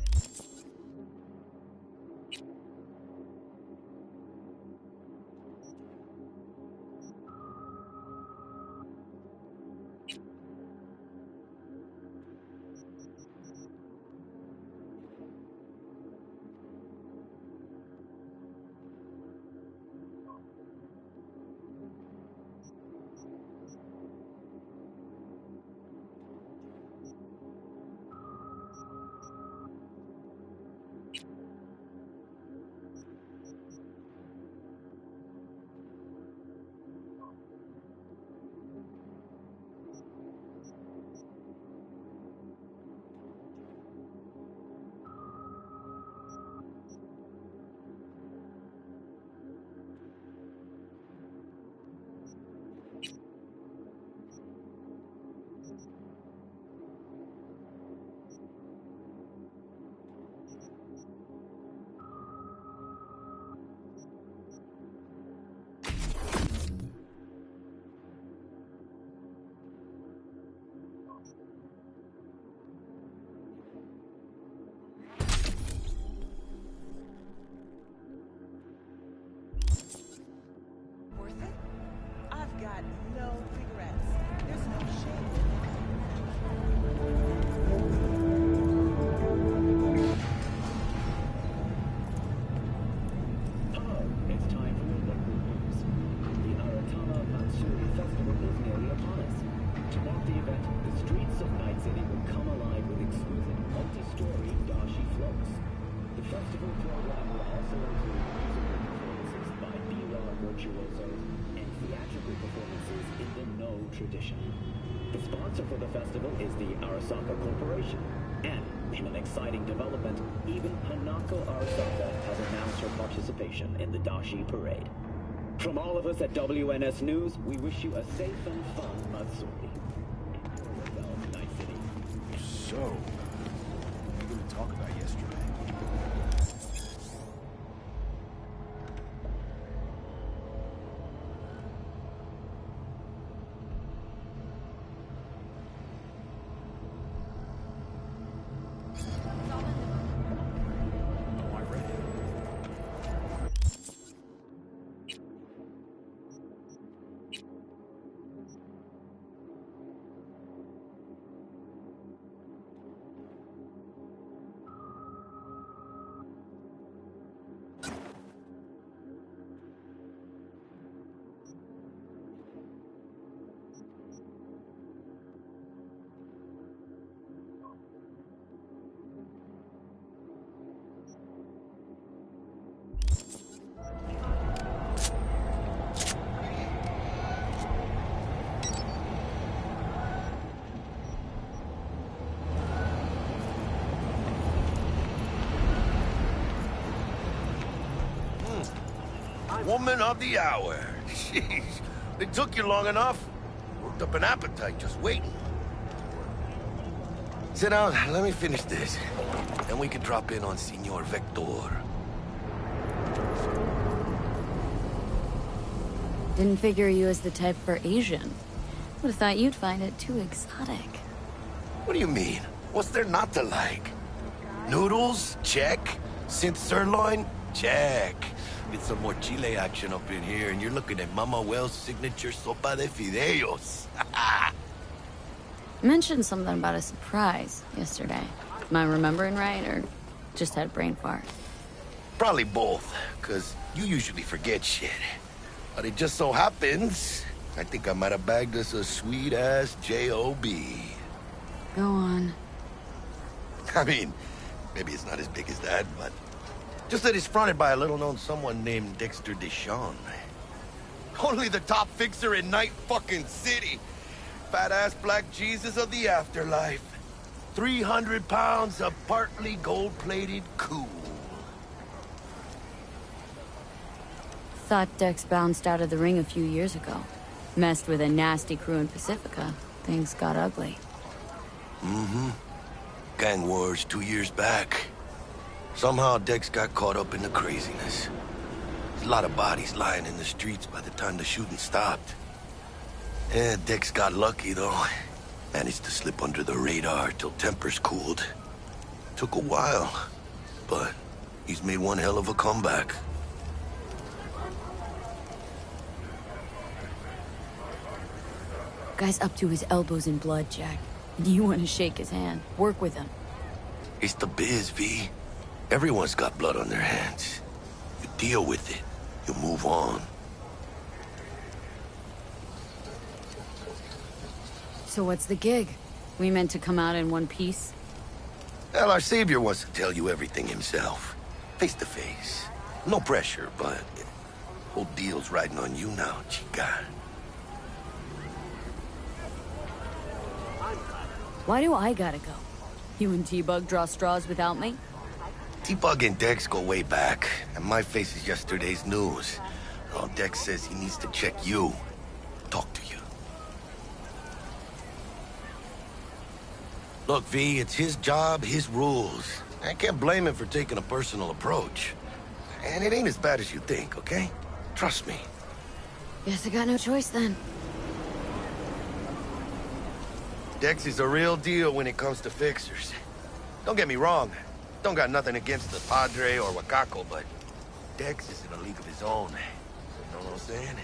got no regrets. There's no shame. It's time for your local news. The Aratama Matsuri Festival is nearly upon us. To mark the event, the streets of Night City will come alive with exclusive multi-story dashi floats. The festival program will also include musical performances by B-Raw virtuosos and theatrical performances in the No tradition. The sponsor for the festival is the Arasaka Corporation. And, in an exciting development, even Hanako Arasaka has announced her participation in the Dashi Parade. From all of us at WNS News, we wish you a safe and fun Matsuri. Night City. So, what are you going to talk about yesterday? Woman of the hour. Jeez, it took you long enough. Worked up an appetite just waiting. Sit down, let me finish this. Then we can drop in on Senor Vector. Didn't figure you as the type for Asian. Would've thought you'd find it too exotic. What do you mean? What's there not to like? Noodles? Check. Synth sirloin? Check. Get some more Chile action up in here, and you're looking at Mama Wells' signature sopa de fideos. Mentioned something about a surprise yesterday. Am I remembering right, or just had a brain fart? Probably both, because you usually forget shit. But it just so happens, I think I might have bagged us a sweet-ass J.O.B. Go on. I mean, maybe it's not as big as that, but... just that it's fronted by a little-known someone named Dexter Deshawn. Only the top fixer in Night fucking City. Fat-ass black Jesus of the afterlife. 300 pounds of partly gold-plated cool. Thought Dex bounced out of the ring a few years ago. Messed with a nasty crew in Pacifica. Things got ugly. Mm-hmm. Gang wars 2 years back. Somehow Dex got caught up in the craziness. There's a lot of bodies lying in the streets by the time the shooting stopped. Yeah, Dex got lucky, though. Managed to slip under the radar till tempers cooled. Took a while, but he's made one hell of a comeback. Guy's up to his elbows in blood, Jack. You want to shake his hand. Work with him. It's the biz, V. Everyone's got blood on their hands. You deal with it. You move on. So what's the gig? We meant to come out in one piece? Well, our savior wants to tell you everything himself. Face to face. No pressure, but... whole deal's riding on you now, chica. Why do I gotta go? You and T-Bug draw straws without me? T-Bug and Dex go way back, and my face is yesterday's news. Oh, Dex says he needs to check you. Talk to you. Look, V, it's his job, his rules. I can't blame him for taking a personal approach. And it ain't as bad as you think, okay? Trust me. Guess I got no choice then. Dex is a real deal when it comes to fixers. Don't get me wrong. Don't got nothing against the Padre or Wakako, but Dex is in a league of his own. You know what I'm saying?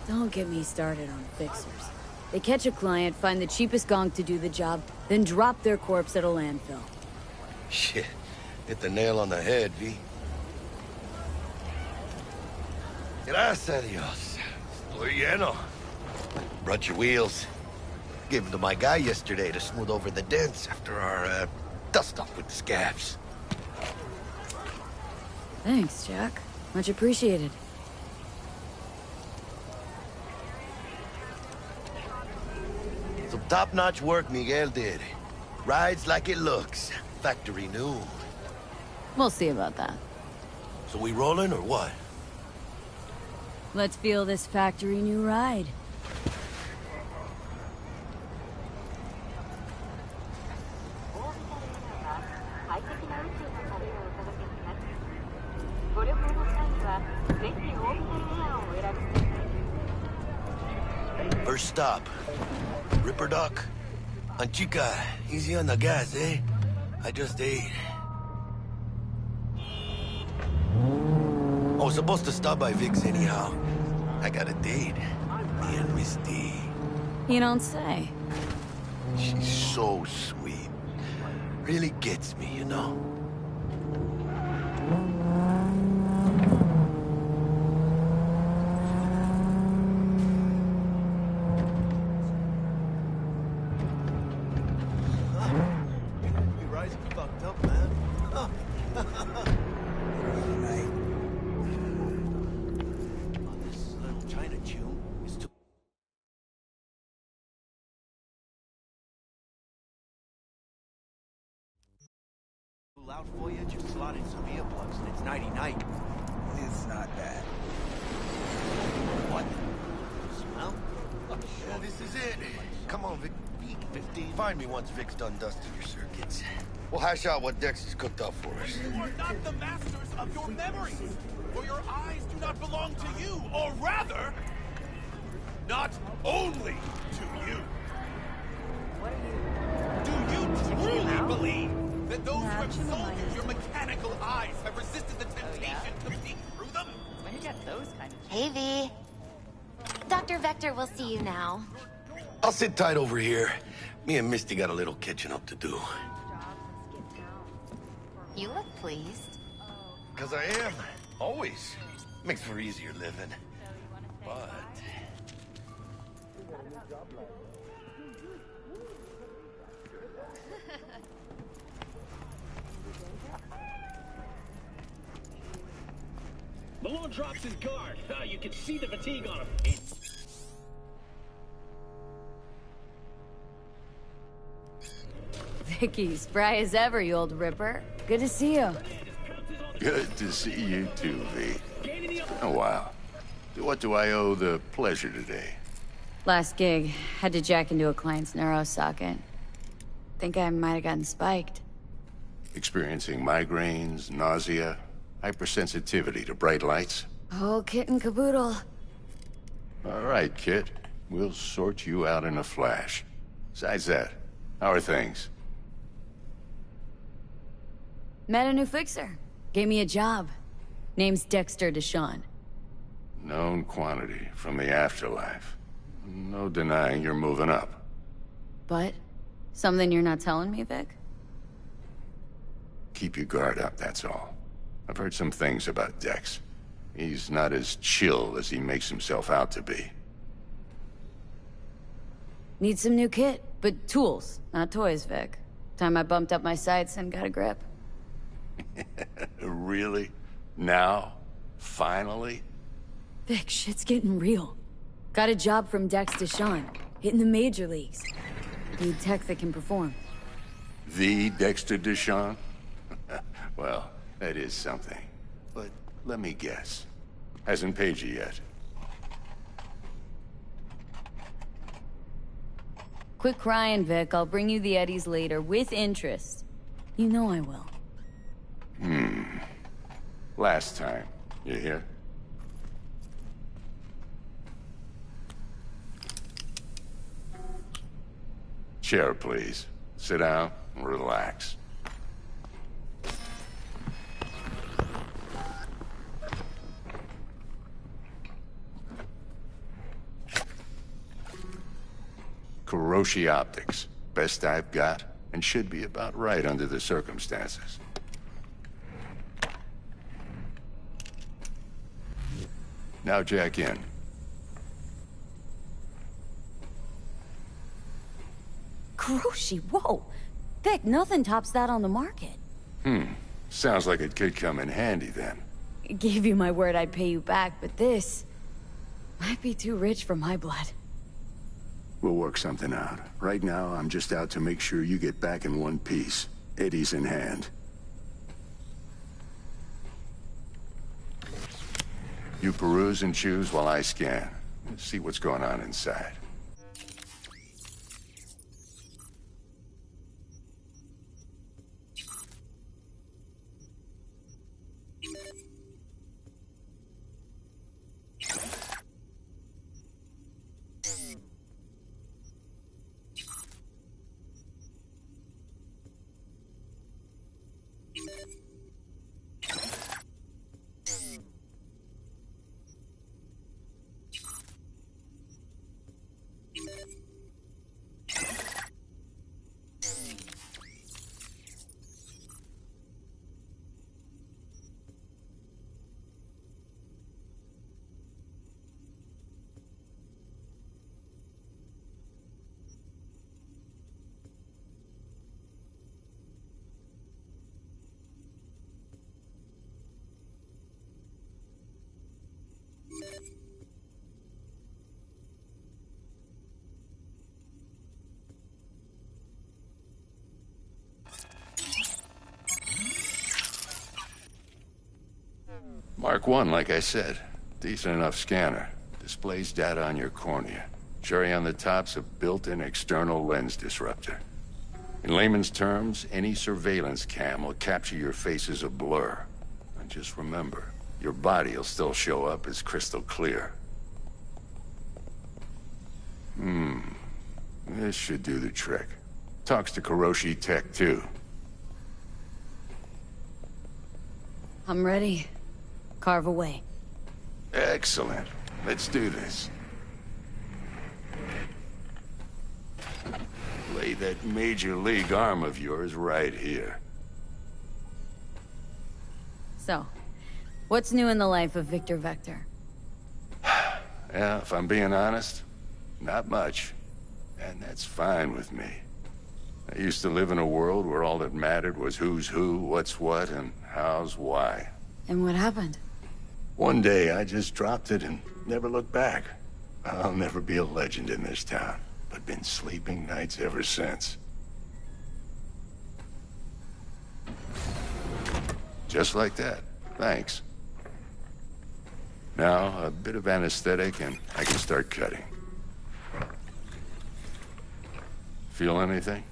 Don't get me started on fixers. They catch a client, find the cheapest gonk to do the job, then drop their corpse at a landfill. Shit. Hit the nail on the head, V. Gracias a Dios. Estoy lleno. Brought your wheels. Gave them to my guy yesterday to smooth over the dents after our, dust-off with the scabs. Thanks, Jack. Much appreciated. Some top-notch work Miguel did. Rides like it looks. Factory new. We'll see about that. So we rolling or what? Let's feel this factory new ride. First stop. Ripper Dock. And chica, easy on the gas, eh? I just ate. I was supposed to stop by Vic's anyhow. I got a date. Me and Miss D. You don't say. She's so sweet. Really gets me, you know? Loud for you, just slotted some earplugs and it's nighty-night. It's not that. What? Smell? Oh, Yeah, this is it. Come on, Vic. Beat 15. Find me once Vic's done dusting your circuits. We'll hash out what Dex has cooked up for us. You are not the masters of your memories, for your eyes do not belong to you, or rather, not only to you. Do you truly believe that those Watch him remind us. Your mechanical eyes have resisted the temptation to peek through them. When you get those kind of... Hey, V. Dr. Vector will see you now. I'll sit tight over here. Me and Misty got a little catching up to do. You look pleased. Because I am. Always. Makes for easier living. But... Malone drops his guard. You can see the fatigue on him. Vicky, spry as ever, you old ripper. Good to see you. Good to see you too, V. Oh, wow. What do I owe the pleasure today? Last gig, had to jack into a client's neuro socket. Think I might have gotten spiked. Experiencing migraines, nausea, hypersensitivity to bright lights? Whole kit and caboodle. All right, Kit. We'll sort you out in a flash. Besides that, how are things? Met a new fixer. Gave me a job. Name's Dexter Deshawn. Known quantity from the afterlife. No denying you're moving up. But? Something you're not telling me, Vic? Keep your guard up, that's all. I've heard some things about Dex. He's not as chill as he makes himself out to be. Need some new kit, but tools, not toys, Vic. Time I bumped up my sights and got a grip. Really? Now? Finally? Vic, shit's getting real. Got a job from Dex Deshawn, hitting the major leagues. Need tech that can perform. The Dexter Deshawn? Well, that is something. But let me guess. Hasn't paid you yet. Quit crying, Vic. I'll bring you the eddies later, with interest. You know I will. Last time. You hear? Chair, please. Sit down and relax. Kuroshi Optics. Best I've got, and should be about right under the circumstances. Now jack in. Kuroshi, whoa! Vic, nothing tops that on the market. Sounds like it could come in handy then. Gave you my word I'd pay you back, but this might be too rich for my blood. We'll work something out. Right now, I'm just out to make sure you get back in one piece. Eddie's in hand. You peruse and choose while I scan. See what's going on inside. Mark 1, like I said. Decent enough scanner. Displays data on your cornea. Cherry on the top's a built-in external lens disruptor. In layman's terms, any surveillance cam will capture your face as a blur. And just remember, your body will still show up as crystal clear. This should do the trick. Talks to Kuroshi Tech, too. I'm ready. Carve away. Excellent. Let's do this. Lay that major league arm of yours right here. So, what's new in the life of Victor Vector? Yeah, if I'm being honest, not much. And that's fine with me. I used to live in a world where all that mattered was who's who, what's what, and how's why. And what happened? One day, I just dropped it and never looked back. I'll never be a legend in this town, but been sleeping nights ever since. Just like that. Thanks. Now, a bit of anesthetic and I can start cutting. Feel anything?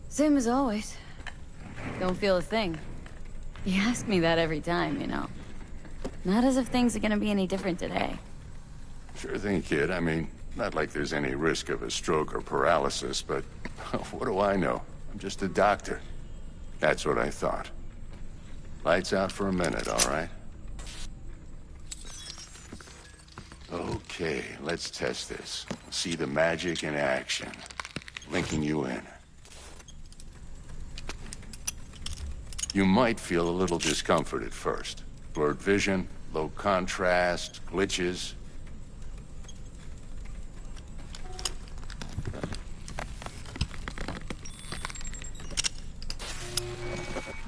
Same as always. Don't feel a thing. You ask me that every time, you know. Not as if things are gonna be any different today. Sure thing, kid. I mean, not like there's any risk of a stroke or paralysis, but what do I know? I'm just a doctor. That's what I thought. Lights out for a minute, all right? Okay, let's test this. See the magic in action. Linking you in. You might feel a little discomfort at first. Blurred vision, low contrast, glitches.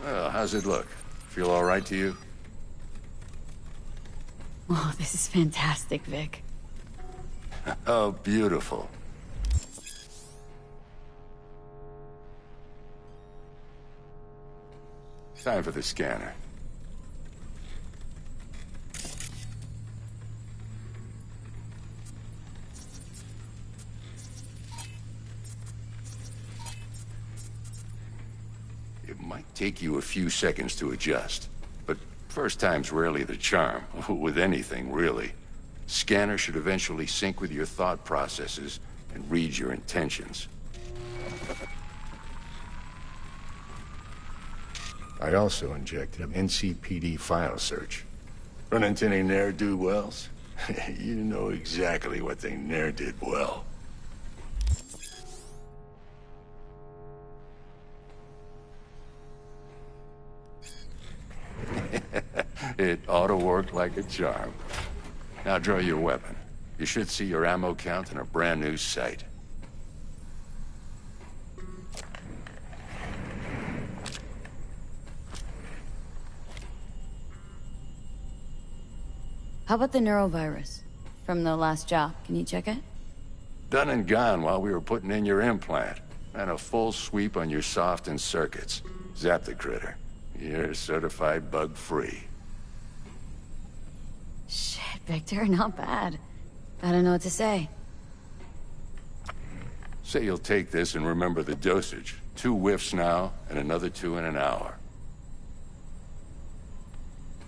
Well, how's it look? Feel all right to you? Oh, this is fantastic, Vic. Oh, beautiful. Time for the scanner. It might take you a few seconds to adjust, but first time's rarely the charm, with anything, really. Scanner should eventually sync with your thought processes and read your intentions. I also injected an NCPD file search. Run into any ne'er-do-wells? You know exactly what they ne'er did well. It ought to work like a charm. Now draw your weapon. You should see your ammo count in a brand new sight. How about the neurovirus? From the last job, can you check it? Done and gone while we were putting in your implant. And a full sweep on your soft and circuits. Zap the critter. You're certified bug-free. Shit, Victor, not bad. I don't know what to say. Say you'll take this and remember the dosage. 2 whiffs now, and another 2 in an hour.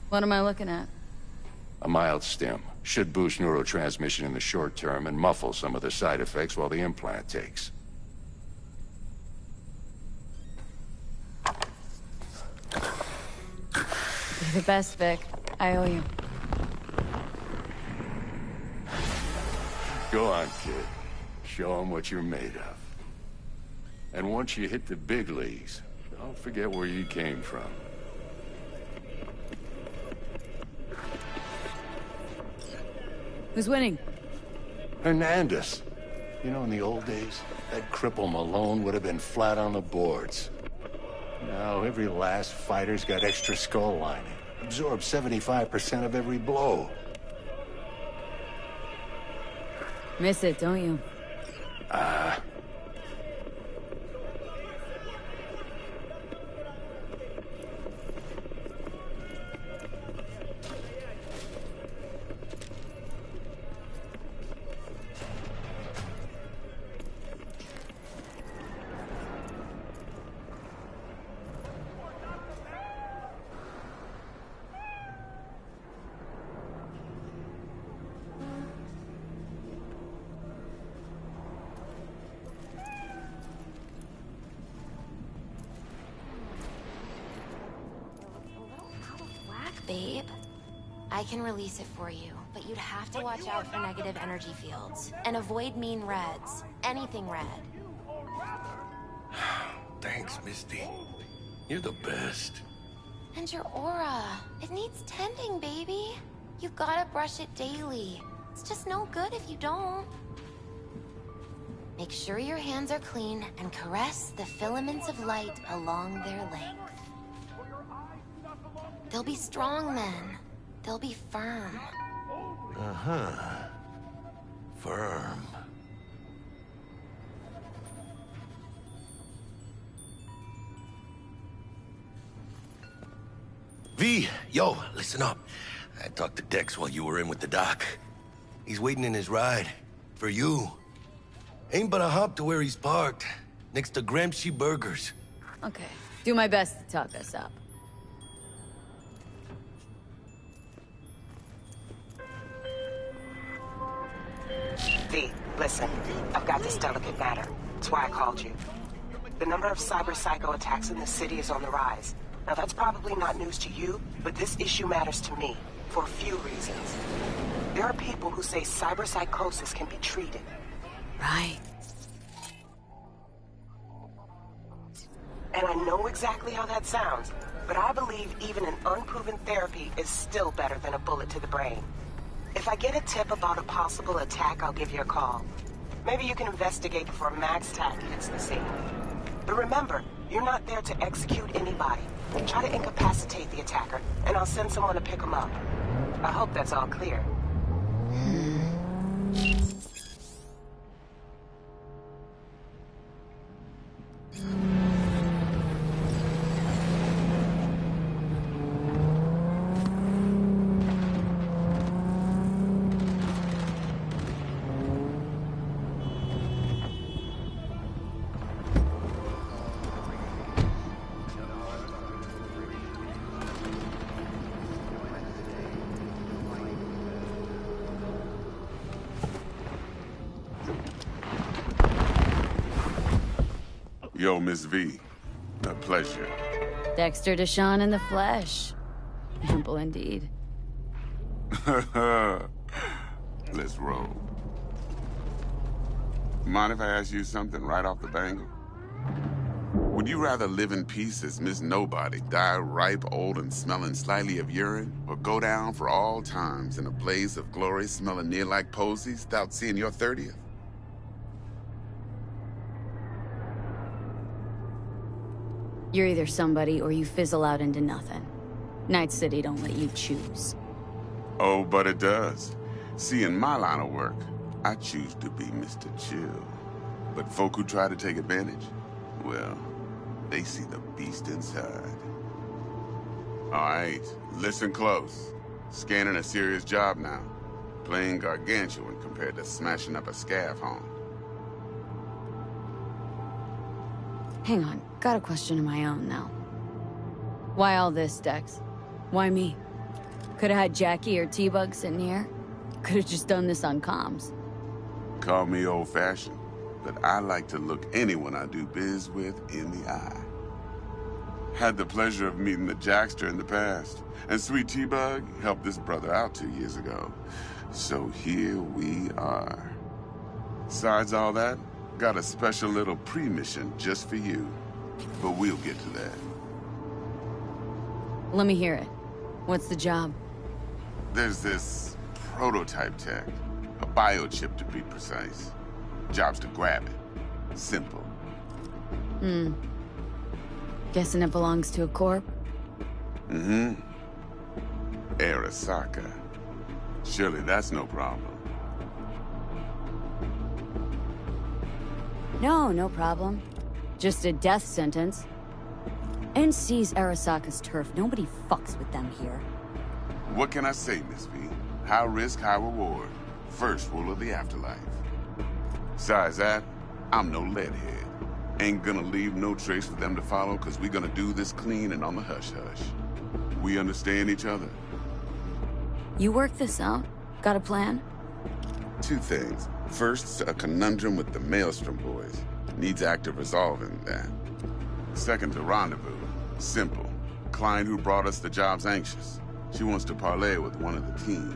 What am I looking at? A mild stim. Should boost neurotransmission in the short term and muffle some of the side effects while the implant takes. You're the best, Vic. I owe you. Go on, kid. Show them what you're made of. And once you hit the big leagues, don't forget where you came from. Who's winning? Hernandez. You know, in the old days, that cripple Malone would have been flat on the boards. Now, every last fighter's got extra skull lining. Absorbs 75% of every blow. Miss it, don't you? babe. I can release it for you, but you'd have to watch out for negative energy fields. And avoid mean reds. Anything red. Thanks, Misty. You're the best. And your aura. It needs tending, baby. You've gotta brush it daily. It's just no good if you don't. Make sure your hands are clean and caress the filaments of light along their length. They'll be strong then. They'll be firm. Uh-huh. Firm. V, yo, listen up. I talked to Dex while you were in with the doc. He's waiting in his ride. For you. Ain't but a hop to where he's parked. Next to Gramsci Burgers. Okay. Do my best to talk us up. V, listen. I've got this delicate matter. That's why I called you. The number of cyber psycho attacks in the city is on the rise. Now that's probably not news to you, but this issue matters to me. For a few reasons. There are people who say cyber psychosis can be treated. Right. And I know exactly how that sounds, but I believe even an unproven therapy is still better than a bullet to the brain. If I get a tip about a possible attack, I'll give you a call. Maybe you can investigate before Max Tack hits the scene. But remember, you're not there to execute anybody. Try to incapacitate the attacker, and I'll send someone to pick him up. I hope that's all clear. Yo, Miss V. A pleasure. Dexter Deshawn in the flesh. Ample indeed. Let's roll. Mind if I ask you something right off the bangle? Would you rather live in peace as Miss Nobody, die ripe, old, and smelling slightly of urine, or go down for all times in a blaze of glory smelling near like posies without seeing your 30th? You're either somebody or you fizzle out into nothing. Night City don't let you choose. Oh, but it does. See, in my line of work, I choose to be Mr. Chill. But folk who try to take advantage, well, they see the beast inside. All right, listen close. Scanning a serious job now. Playing gargantuan compared to smashing up a scav home. Hang on, got a question of my own now. Why all this, Dex? Why me? Could've had Jackie or T-Bug sitting here. Could've just done this on comms. Call me old-fashioned, but I like to look anyone I do biz with in the eye. Had the pleasure of meeting the Jackster in the past, and Sweet T-Bug helped this brother out 2 years ago. So here we are. Besides all that, got a special little pre-mission just for you. But we'll get to that. Let me hear it. What's the job? There's this prototype tech. A biochip to be precise. Job's to grab it. Simple. Guessing it belongs to a corp? Mm-hmm. Arasaka. Surely that's no problem. No problem. Just a death sentence. NC's Arasaka's turf. Nobody fucks with them here. What can I say, Miss V? High risk, high reward. First rule of the afterlife. Besides that, I'm no leadhead. Ain't gonna leave no trace for them to follow, cause we gonna do this clean and on the hush-hush. We understand each other? You work this out? Got a plan? 2 things. First, a conundrum with the Maelstrom boys. Needs active resolving that. Second, a rendezvous. Simple. Client who brought us the job's anxious. She wants to parlay with one of the team.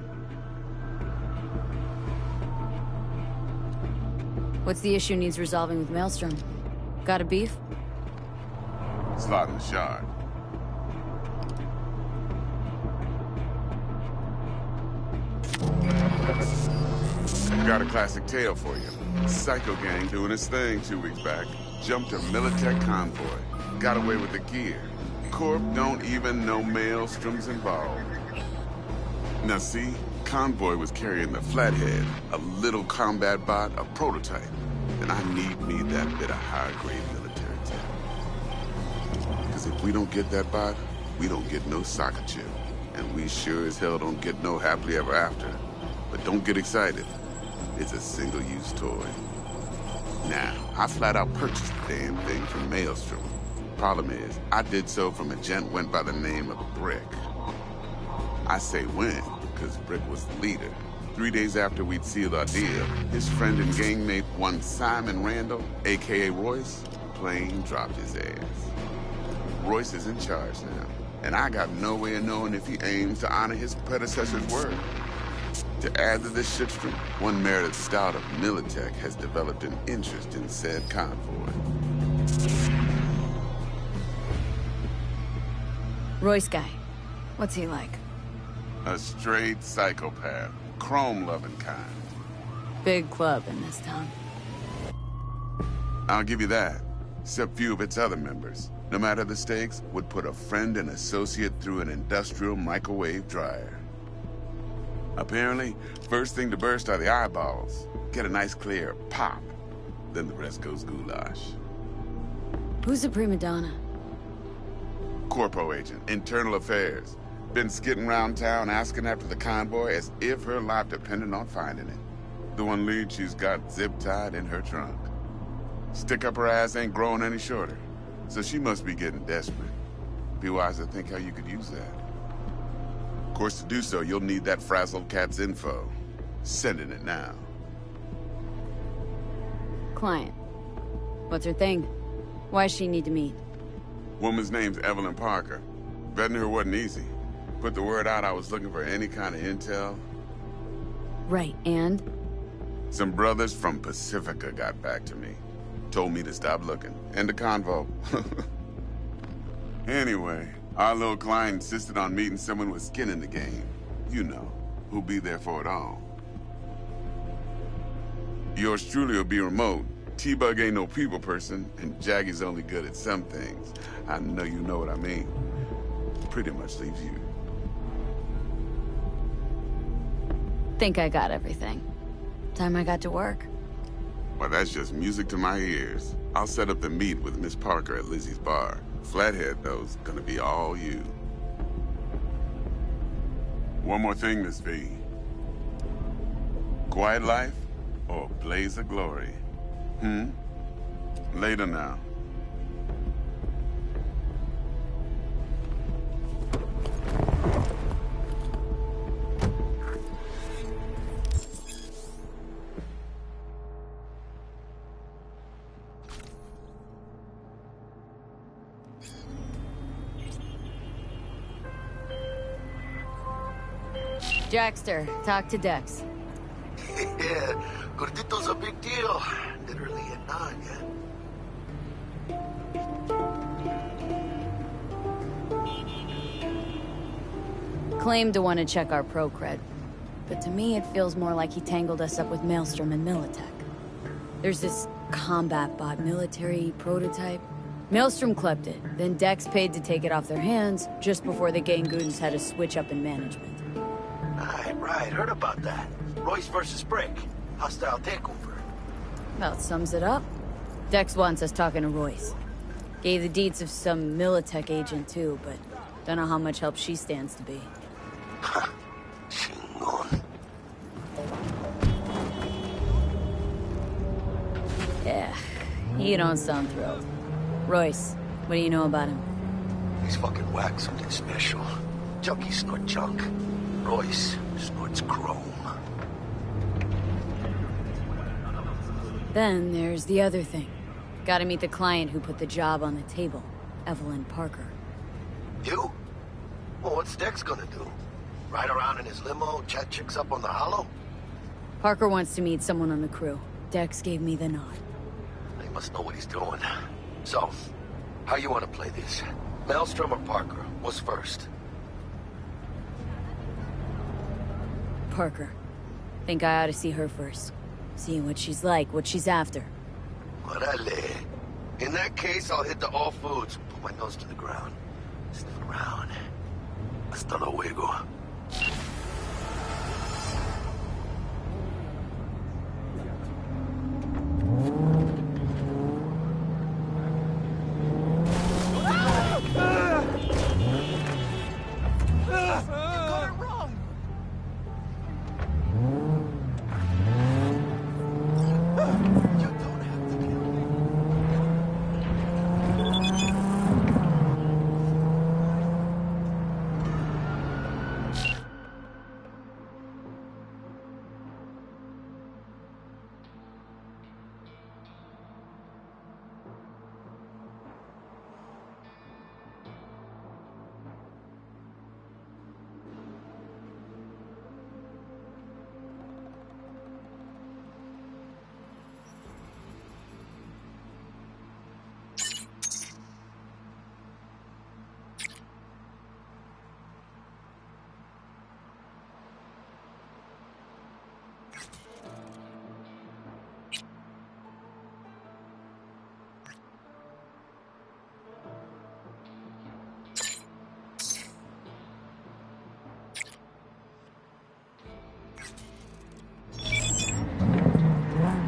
What's the issue needs resolving with Maelstrom? Got a beef? Slot in the shard. Got a classic tale for you. Psycho gang doing his thing 2 weeks back. Jumped a Militech convoy. Got away with the gear. Corp don't even know Maelstrom's involved. Now see, convoy was carrying the Flathead, a little combat bot, a prototype. And I need me that bit of high-grade military tech. Because if we don't get that bot, we don't get no soccer chip. And we sure as hell don't get no happily ever after. But don't get excited. It's a single-use toy. Now, I flat out purchased the damn thing from Maelstrom. Problem is, I did so from a gent went by the name of Brick. I say when, because Brick was the leader. 3 days after we'd sealed our deal, his friend and gangmate, one Simon Randall, a.k.a. Royce, plain dropped his ass. Royce is in charge now, and I got no way of knowing if he aims to honor his predecessor's word. To add to this shitstorm, one Meredith Stout of Militech has developed an interest in said convoy. Royce guy. What's he like? A straight psychopath. Chrome-loving kind. Big club in this town. I'll give you that. Except few of its other members, no matter the stakes, would put a friend and associate through an industrial microwave dryer. Apparently, first thing to burst are the eyeballs. Get a nice clear pop. Then the rest goes goulash. Who's the prima donna? Corpo agent, internal affairs. Been skidding around town asking after the convoy as if her life depended on finding it. The one lead she's got zip-tied in her trunk. Stick up her ass ain't growing any shorter, so she must be getting desperate. Be wise to think how you could use that. Of course, to do so, you'll need that frazzled cat's info. Sending it now. Client. What's her thing? Why's she need to meet? Woman's name's Evelyn Parker. Vetting her wasn't easy. Put the word out I was looking for any kind of intel. Right, and? Some brothers from Pacifica got back to me. Told me to stop looking. End of convo. Anyway, our little client insisted on meeting someone with skin in the game. You know, who'll be there for it all. Yours truly will be remote. T-Bug ain't no people person, and Jaggy's only good at some things. I know you know what I mean. Pretty much leaves you. Think I got everything. Time I got to work. Well, that's just music to my ears. I'll set up the meet with Miss Parker at Lizzie's bar. Flathead, though's gonna be all you. One more thing, Miss V. Quiet life or blaze of glory? Later now. Jackster, talk to Dex. Yeah, Gordito's a big deal. Literally a nugget. Claimed to want to check our pro cred, but to me it feels more like he tangled us up with Maelstrom and Militech. There's this combat bot military prototype. Maelstrom clept it, then Dex paid to take it off their hands just before the Git Gud had a switch up in management. Right, heard about that. Royce versus Brick. Hostile takeover. About sums it up. Dex wants us talking to Royce. Gave the deeds of some Militech agent too, but don't know how much help she stands to be. Yeah, you don't sound thrilled. Royce, what do you know about him? He's fucking whack, something special. Junkies snort junk. Royce snorts chrome. Then there's the other thing. Gotta meet the client who put the job on the table, Evelyn Parker. You? Well, what's Dex gonna do? Ride around in his limo, chat chicks up on the hollow? Parker wants to meet someone on the crew. Dex gave me the nod. He must know what he's doing. So, how you want to play this? Maelstrom or Parker? What's first? Parker. Think I ought to see her first. See what she's like, what she's after. Orale. In that case, I'll hit the all foods. Put my nose to the ground. Sniff around. Hasta luego.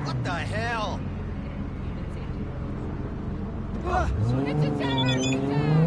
What the hell? It's a terrorist attack!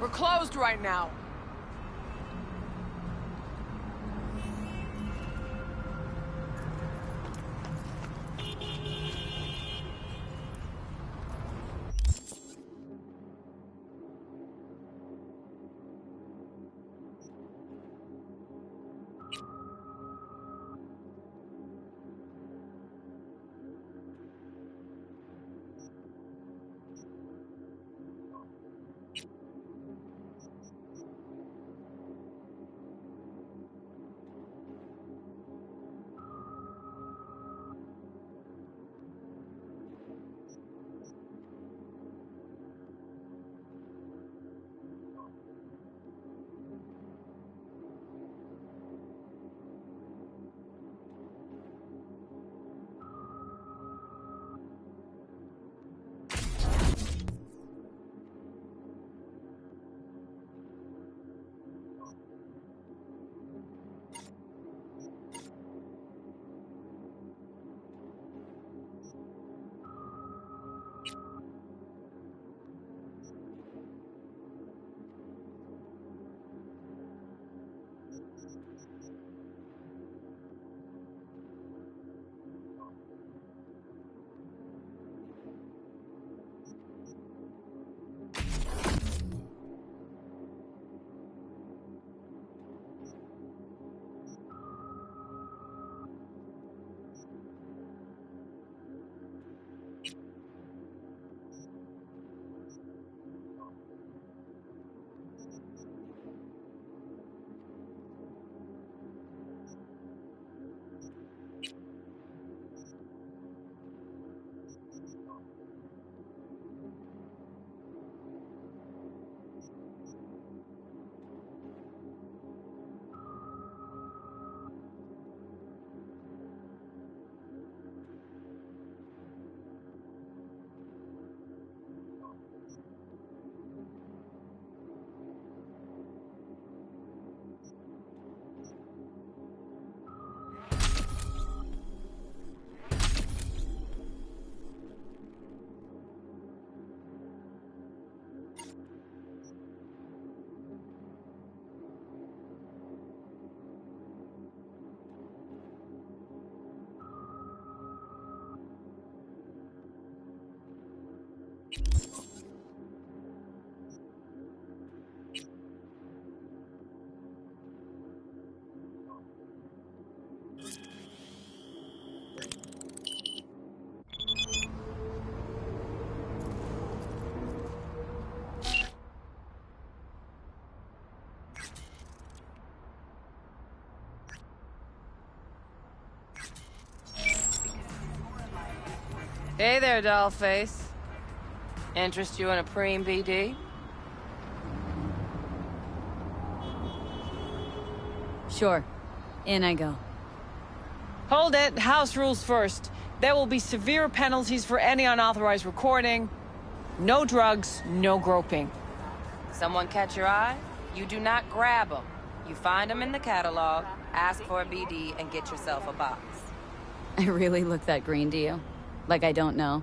We're closed right now. Hey there, dollface. Interest you in a preem BD? Sure. In I go. Hold it. House rules first. There will be severe penalties for any unauthorized recording. No drugs, no groping. Someone catch your eye? You do not grab them. You find them in the catalog, ask for a BD, and get yourself a box. I really look that green to you? Like I don't know?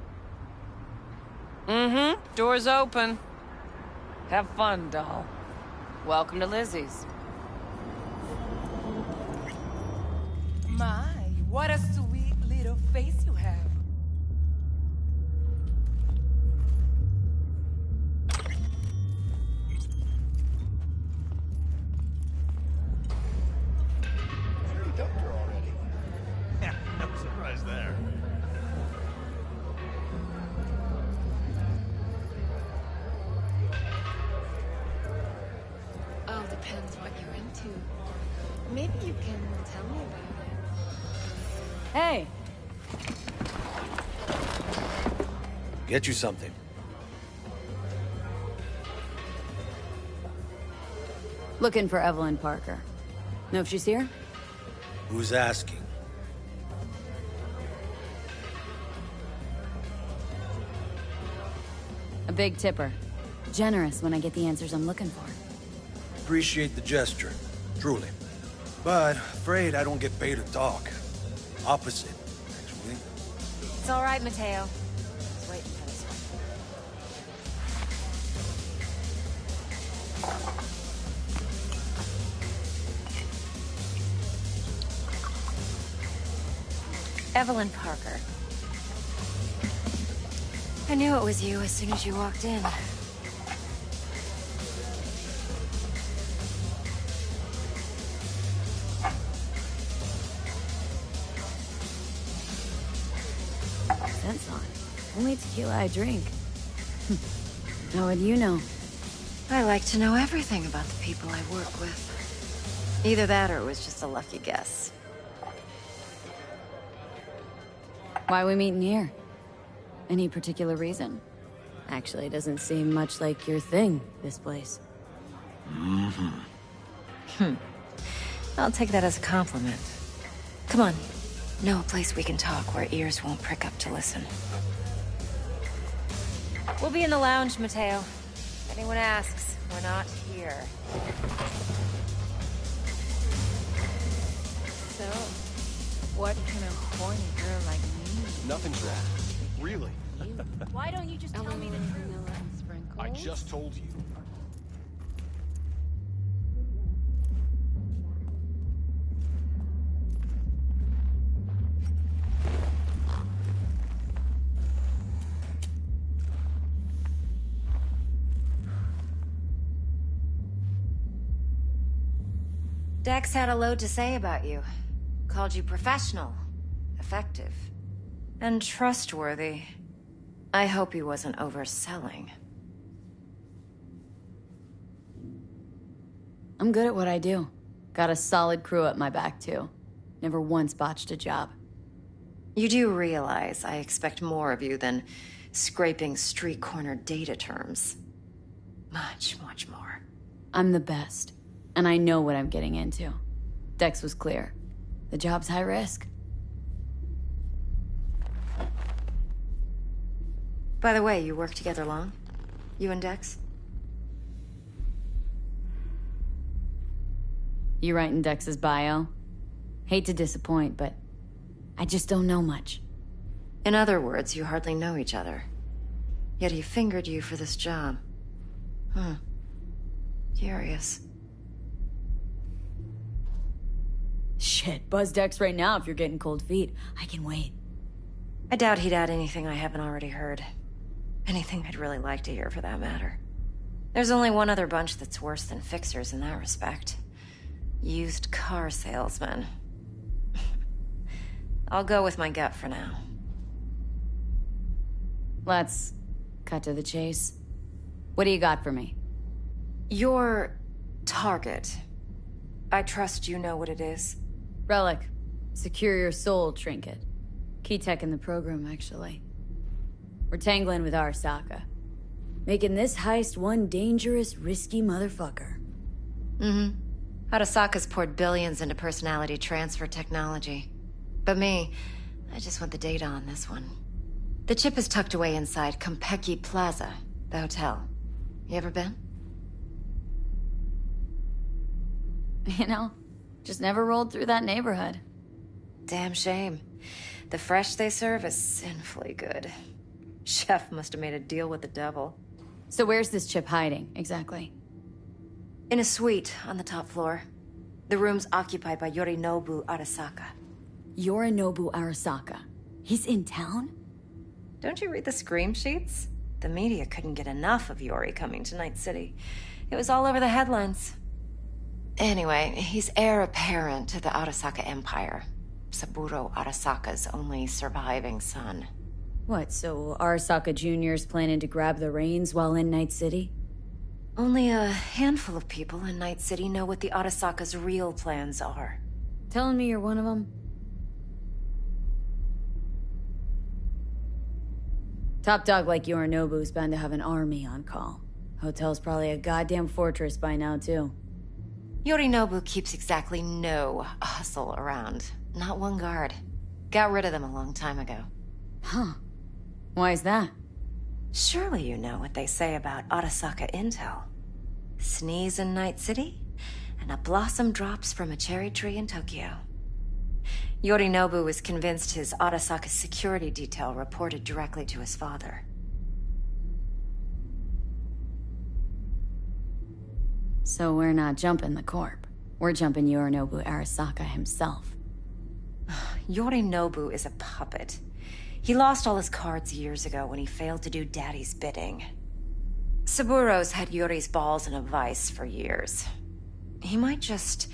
Mm-hmm. Door's open. Have fun, doll. Welcome to Lizzie's. My, what a sweet little face you have. You dumped her already. Yeah, no surprise there. Oh, depends what you're into. Maybe you can tell me about it. Hey! Get you something. Looking for Evelyn Parker. Know if she's here? Who's asking? A big tipper. Generous when I get the answers I'm looking for. Appreciate the gesture, truly. But afraid I don't get paid to talk. Opposite, actually. It's all right, Mateo. Just waiting for this one. Evelyn Parker. I knew it was you as soon as you walked in. Sense on. Only tequila I drink. How would you know? I like to know everything about the people I work with. Either that or it was just a lucky guess. Why we meeting here? Any particular reason? Actually, it doesn't seem much like your thing, this place. I'll take that as a compliment. Come on. Know a place we can talk where ears won't prick up to listen. We'll be in the lounge, Mateo. If anyone asks, we're not here. So, what can a horny girl like me? Nothing's wrong. Really. Why don't you just tell me the truth? I just told you. Dex had a load to say about you. Called you professional, effective, and trustworthy. I hope he wasn't overselling. I'm good at what I do. Got a solid crew at my back, too. Never once botched a job. You do realize I expect more of you than scraping street corner data terms. Much, much more. I'm the best, and I know what I'm getting into. Dex was clear. The job's high risk. By the way, you work together long? You and Dex? You writing Dex's bio? Hate to disappoint, but I just don't know much. In other words, you hardly know each other. Yet he fingered you for this job. Curious. Shit, buzz Dex right now if you're getting cold feet. I can wait. I doubt he'd add anything I haven't already heard. Anything I'd really like to hear, for that matter. There's only one other bunch that's worse than fixers in that respect. Used car salesmen. I'll go with my gut for now. Let's cut to the chase. What do you got for me? Your target. I trust you know what it is. Relic. Secure your soul trinket. Key tech in the program, actually. We're tangling with Arasaka. Making this heist one dangerous, risky motherfucker. Mm-hmm. Arasaka's poured billions into personality transfer technology. But me, I just want the data on this one. The chip is tucked away inside Kompeki Plaza, the hotel. You ever been? You know, just never rolled through that neighborhood. Damn shame. The fresh they serve is sinfully good. Chef must have made a deal with the devil. So where's this chip hiding, exactly? In a suite on the top floor. The room's occupied by Yorinobu Arasaka. Yorinobu Arasaka? He's in town? Don't you read the scream sheets? The media couldn't get enough of Yori coming to Night City. It was all over the headlines. Anyway, he's heir apparent to the Arasaka Empire. Saburo Arasaka's only surviving son. What, so Arasaka Jr.'s planning to grab the reins while in Night City? Only a handful of people in Night City know what the Arasaka's real plans are. Telling me you're one of them? Top dog like Yorinobu's bound to have an army on call. Hotel's probably a goddamn fortress by now, too. Yorinobu keeps exactly no hustle around. Not one guard. Got rid of them a long time ago. Huh. Why is that? Surely you know what they say about Arasaka intel. Sneeze in Night City, and a blossom drops from a cherry tree in Tokyo. Yorinobu was convinced his Arasaka security detail reported directly to his father. So we're not jumping the corp. We're jumping Yorinobu Arasaka himself. Yorinobu is a puppet. He lost all his cards years ago when he failed to do Daddy's bidding. Saburo's had Yori's balls in a vice for years. He might just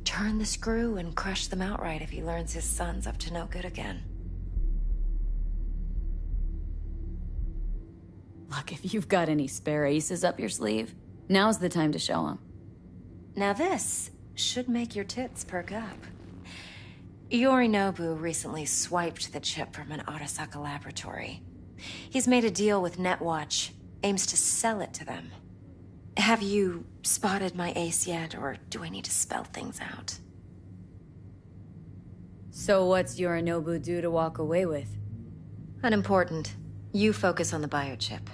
turn the screw and crush them outright if he learns his son's up to no good again. Look, if you've got any spare aces up your sleeve, now's the time to show them. Now this should make your tits perk up. Yorinobu recently swiped the chip from an Arasaka laboratory. He's made a deal with Netwatch, aims to sell it to them. Have you spotted my ace yet, or do I need to spell things out? So what's Yorinobu due to walk away with? Unimportant. You focus on the biochip.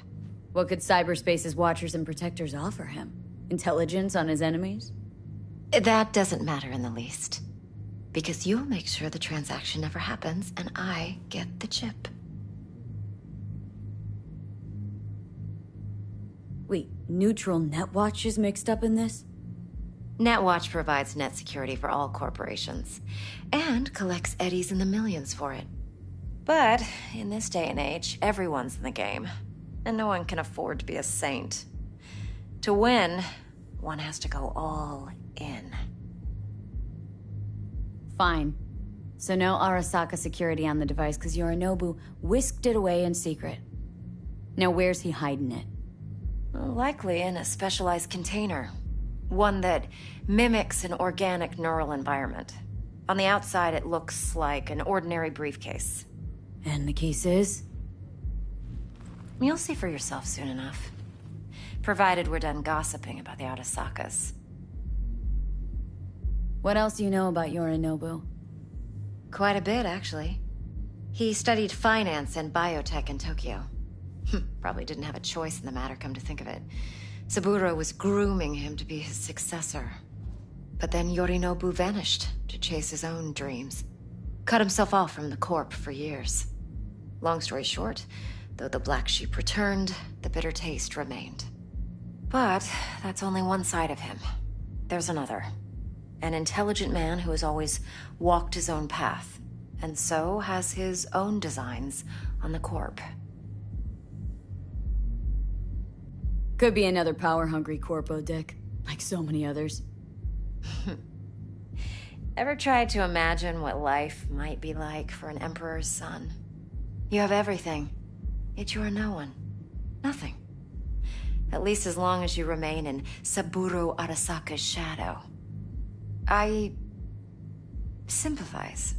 What could cyberspace's watchers and protectors offer him? Intelligence on his enemies? That doesn't matter in the least. Because you'll make sure the transaction never happens, and I get the chip. Wait, neutral Netwatch is mixed up in this? Netwatch provides net security for all corporations, and collects eddies in the millions for it. But in this day and age, everyone's in the game, and no one can afford to be a saint. To win, one has to go all in. Fine. So no Arasaka security on the device because Yorinobu whisked it away in secret. Now where's he hiding it? Likely in a specialized container. One that mimics an organic neural environment. On the outside, it looks like an ordinary briefcase. And the case is? You'll see for yourself soon enough. Provided we're done gossiping about the Arasakas. What else do you know about Yorinobu? Quite a bit, actually. He studied finance and biotech in Tokyo. Probably didn't have a choice in the matter, come to think of it. Saburo was grooming him to be his successor. But then Yorinobu vanished to chase his own dreams. Cut himself off from the Corp for years. Long story short, though the black sheep returned, the bitter taste remained. But that's only one side of him. There's another. An intelligent man who has always walked his own path, and so has his own designs on the Corp. Could be another power-hungry corpo dick, like so many others. Ever tried to imagine what life might be like for an emperor's son? You have everything, yet you are no one. Nothing. At least as long as you remain in Saburo Arasaka's shadow. I sympathize.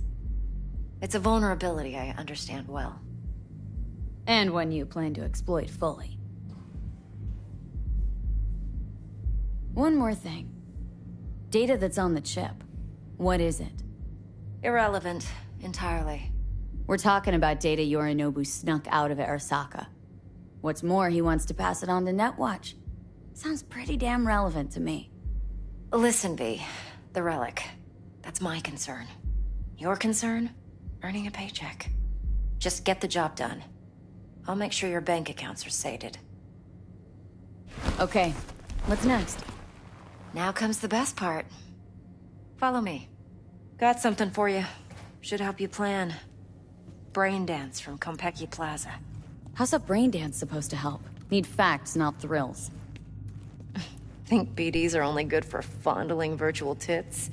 It's a vulnerability I understand well. And one you plan to exploit fully. One more thing. Data that's on the chip. What is it? Irrelevant. Entirely. We're talking about data Yorinobu snuck out of Arasaka. What's more, he wants to pass it on to Netwatch. Sounds pretty damn relevant to me. Listen, V. The relic. That's my concern. Your concern? Earning a paycheck. Just get the job done. I'll make sure your bank accounts are sated. Okay. What's next? Now comes the best part. Follow me. Got something for you. Should help you plan. Brain dance from Konpeki Plaza. How's a brain dance supposed to help? Need facts, not thrills. Think BDs are only good for fondling virtual tits?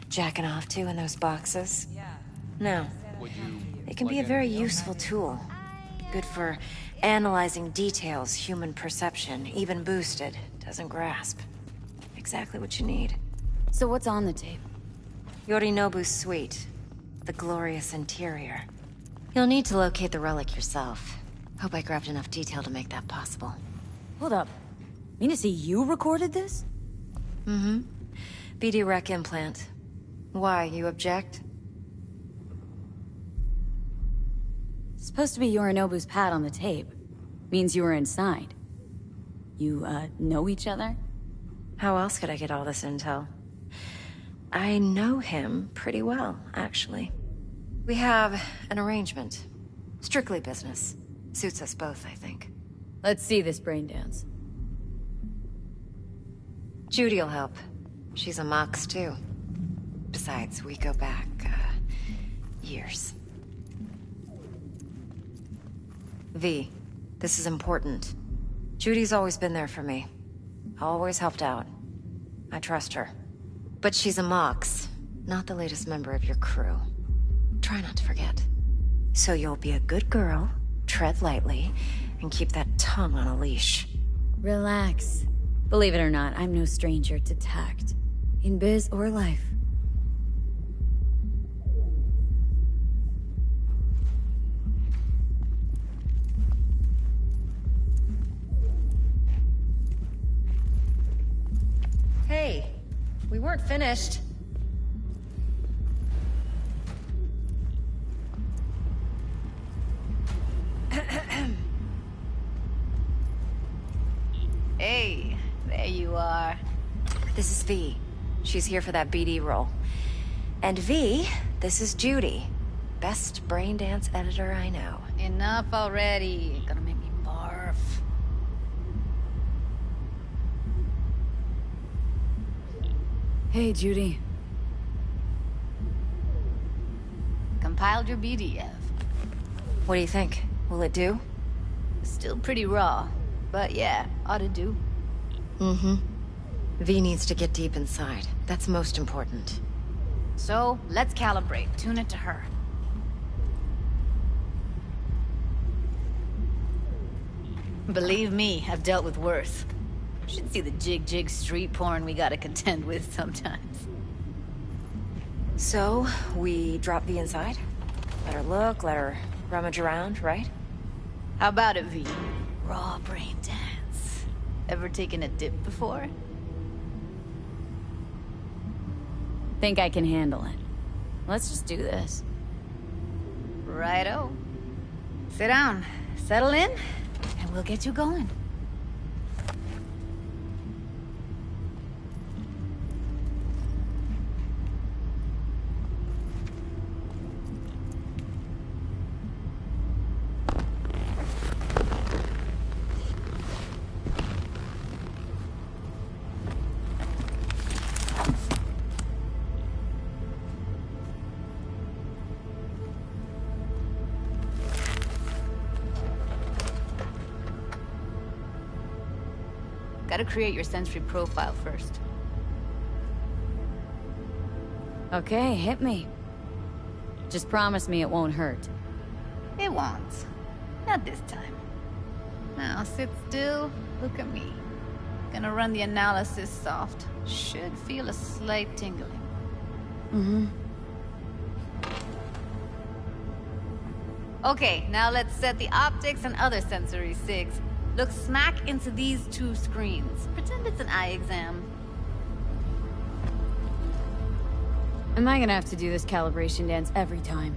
Jacking off to in those boxes? No. It can be a very useful tool. Good for analyzing details human perception, even boosted, doesn't grasp. Exactly what you need. So what's on the tape? Yorinobu's suite. The glorious interior. You'll need to locate the relic yourself. Hope I grabbed enough detail to make that possible. Hold up. Mean to say you recorded this? Mm-hmm. BD rec implant. Why, you object? Supposed to be Yorinobu's pad on the tape. Means you were inside. You, know each other? How else could I get all this intel? I know him pretty well, actually. We have an arrangement. Strictly business. Suits us both, I think. Let's see this brain dance. Judy'll help. She's a Mox, too. Besides, we go back, years. V, this is important. Judy's always been there for me. Always helped out. I trust her. But she's a Mox, not the latest member of your crew. Try not to forget. So you'll be a good girl, tread lightly, and keep that tongue on a leash. Relax. Believe it or not, I'm no stranger to tact. In biz or life. Hey, we weren't finished. Hey, there you are. This is V. She's here for that BD role. And V, this is Judy. Best brain dance editor I know. Enough already. Gonna make me barf. Hey, Judy. Compiled your BDF. What do you think? Will it do? Still pretty raw, but yeah, ought to do. Mm-hmm. V needs to get deep inside. That's most important. So, let's calibrate. Tune it to her. Believe me, I've dealt with worse. Should see the jig street porn we gotta contend with sometimes. So, we drop V inside? Let her look, let her rummage around, right? How about it, V? Raw brain dance. Ever taken a dip before? Think I can handle it. Let's just do this. Righto. Sit down, settle in, and we'll get you going. Gotta create your sensory profile first. Okay, hit me. Just promise me it won't hurt. It won't. Not this time. Now sit still, look at me. Gonna run the analysis soft. Should feel a slight tingling. Mm-hmm. Okay, now let's set the optics and other sensory SIGs. Look smack into these two screens. Pretend it's an eye exam. Am I gonna have to do this calibration dance every time?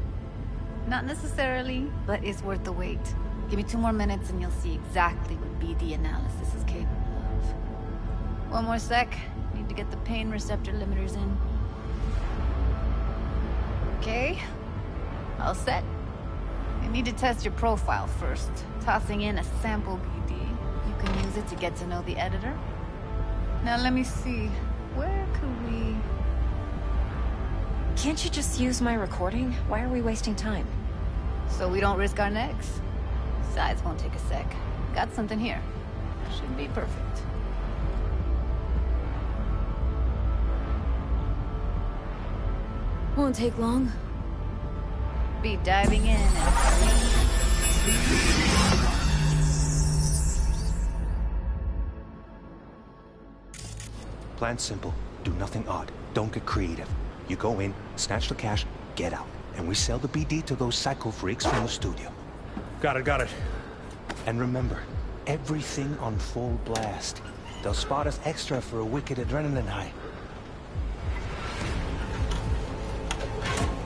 Not necessarily, but it's worth the wait. Give me 2 more minutes and you'll see exactly what BD analysis is capable of. 1 more sec. Need to get the pain receptor limiters in. Okay. All set. You need to test your profile first. Tossing in a sample BD. You can use it to get to know the editor. Now let me see. Where could we... Can't you just use my recording? Why are we wasting time? So we don't risk our necks? Besides, won't take a sec. Got something here. Should be perfect. Won't take long. Be diving in and... Plan simple. Do nothing odd. Don't get creative. You go in, snatch the cash, get out. And we sell the BD to those psycho freaks from the studio. Got it. And remember, everything on full blast. They'll spot us extra for a wicked adrenaline high.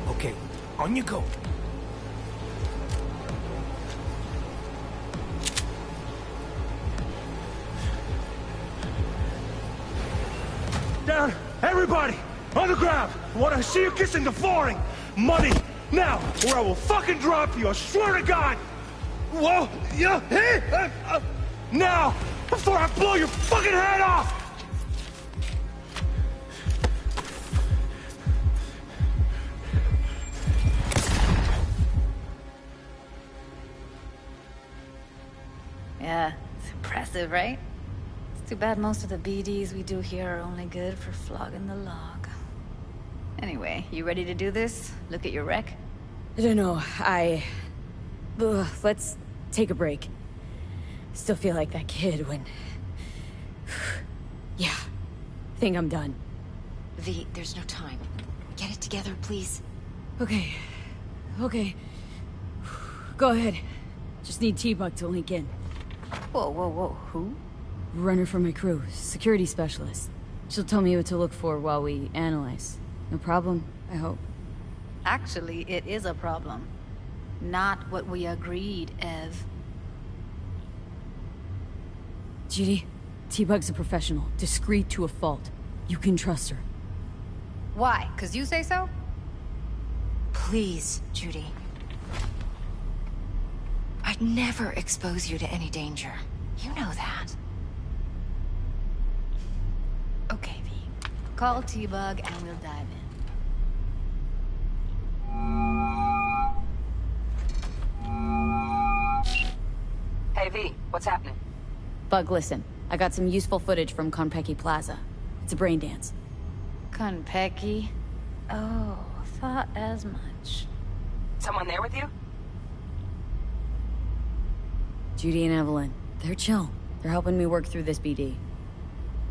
Okay, on you go. Down! Everybody! On the ground! I want to see you kissing the flooring! Money! Now! Or I will fucking drop you! I swear to God! Whoa! Yeah! Hey! Now! Before I blow your fucking head off! Yeah, it's impressive, right? It's too bad most of the BDs we do here are only good for flogging the log. Anyway, you ready to do this? Look at your rec? I don't know, let's take a break. Still feel like that kid when... Yeah, think I'm done. V, there's no time. Get it together, please. Okay. Go ahead. Just need T-Bug to link in. Whoa, who? Runner for my crew, security specialist. She'll tell me what to look for while we analyze. No problem, I hope. Actually, it is a problem. Not what we agreed, Ev. Judy, T-Bug's a professional, discreet to a fault. You can trust her. Why? 'Cause you say so? Please, Judy. I'd never expose you to any danger. You know that. Okay, V. Call T-Bug and we'll dive in. Hey, V. What's happening? Bug, listen. I got some useful footage from Konpeki Plaza. It's a brain dance. Konpeki? Oh, thought as much. Someone there with you? Judy and Evelyn. They're chill. They're helping me work through this BD.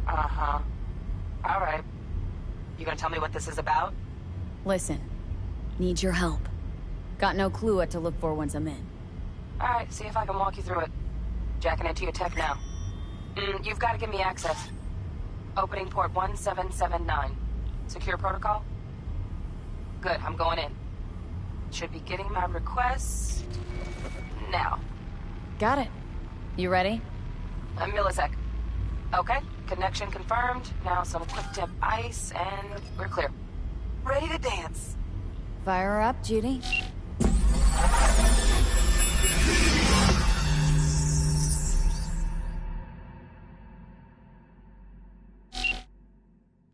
Uh-huh. All right. You gonna tell me what this is about? Listen. Need your help. Got no clue what to look for once I'm in. All right, see if I can walk you through it. Jacking into your tech now. You've got to give me access. Opening port 1779. Secure protocol? Good, I'm going in. Should be getting my requests... now. Got it. You ready? A millisec. Okay, connection confirmed. Now some quick tip ice, and we're clear. Ready to dance. Fire her up, Judy.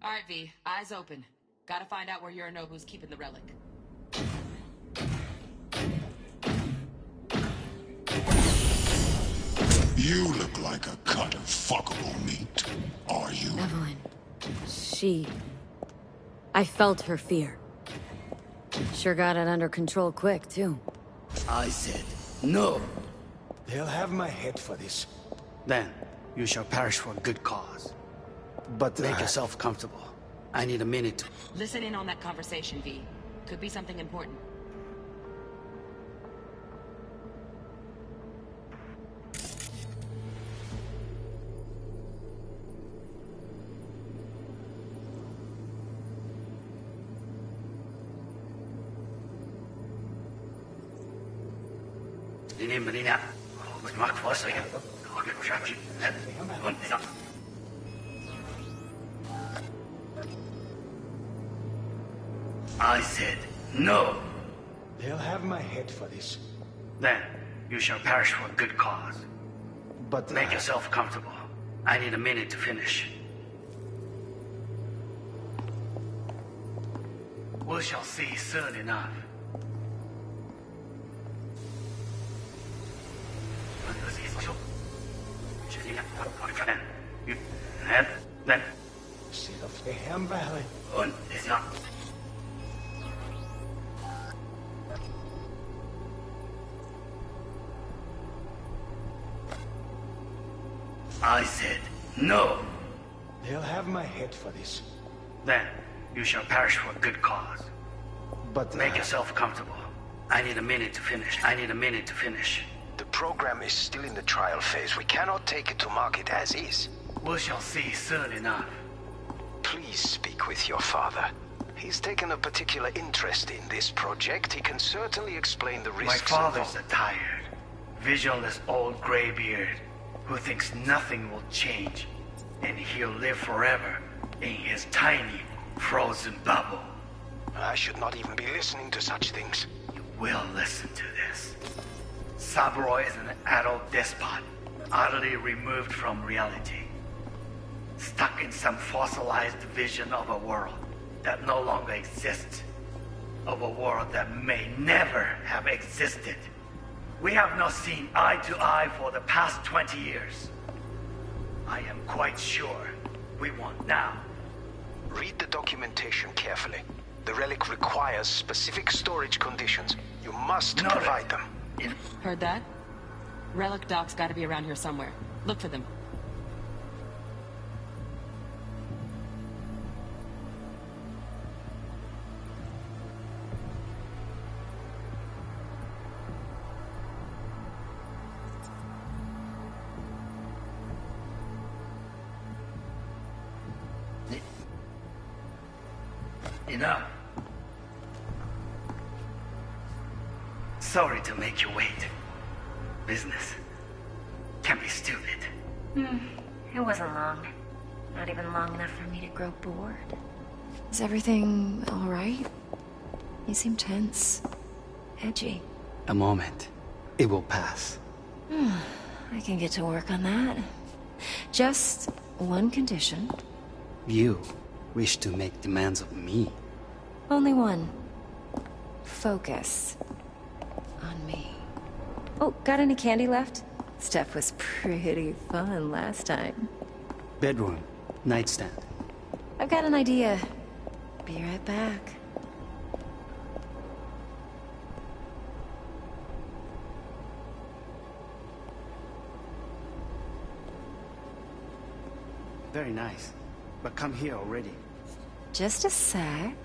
All right, V. Eyes open. Gotta find out where Yorinobu's keeping the relic. You look like a cut of fuckable meat. Are you? Evelyn. I felt her fear. Sure got it under control quick, too. I said, no. They'll have my head for this. Then, you shall perish for a good cause. But make yourself comfortable. I need a minute. Listen in on that conversation, V. Could be something important. I said no. They'll have my head for this. Then you shall perish for a good cause. But make yourself comfortable. I need a minute to finish. We shall see soon enough. Then see the Faham Valley. Und is not. I said no. They'll have my head for this. Then you shall perish for a good cause. But make yourself comfortable. I need a minute to finish. I need a minute to finish. The program is still in the trial phase. We cannot take it to market as is. We shall see soon enough. Please speak with your father. He's taken a particular interest in this project. He can certainly explain the risks. My father's a tired, visionless old graybeard who thinks nothing will change, and he'll live forever in his tiny, frozen bubble. I should not even be listening to such things. You will listen to this. Saburo is an adult despot, utterly removed from reality. Stuck in some fossilized vision of a world that no longer exists. Of a world that may never have existed. We have not seen eye to eye for the past 20 years. I am quite sure we won't now. Read the documentation carefully. The relic requires specific storage conditions. You must provide them. Heard that? Relic doc's gotta be around here somewhere. Look for them. Enough. Sorry to make you wait. Business can be stupid. It wasn't long. Not even long enough for me to grow bored. Is everything all right? You seem tense. Edgy. A moment. It will pass. I can get to work on that. Just one condition. You wish to make demands of me. Only one. Focus on me. Oh, got any candy left? Stuff was pretty fun last time. Bedroom. Nightstand. I've got an idea. Be right back. Very nice. But come here already. Just a sec.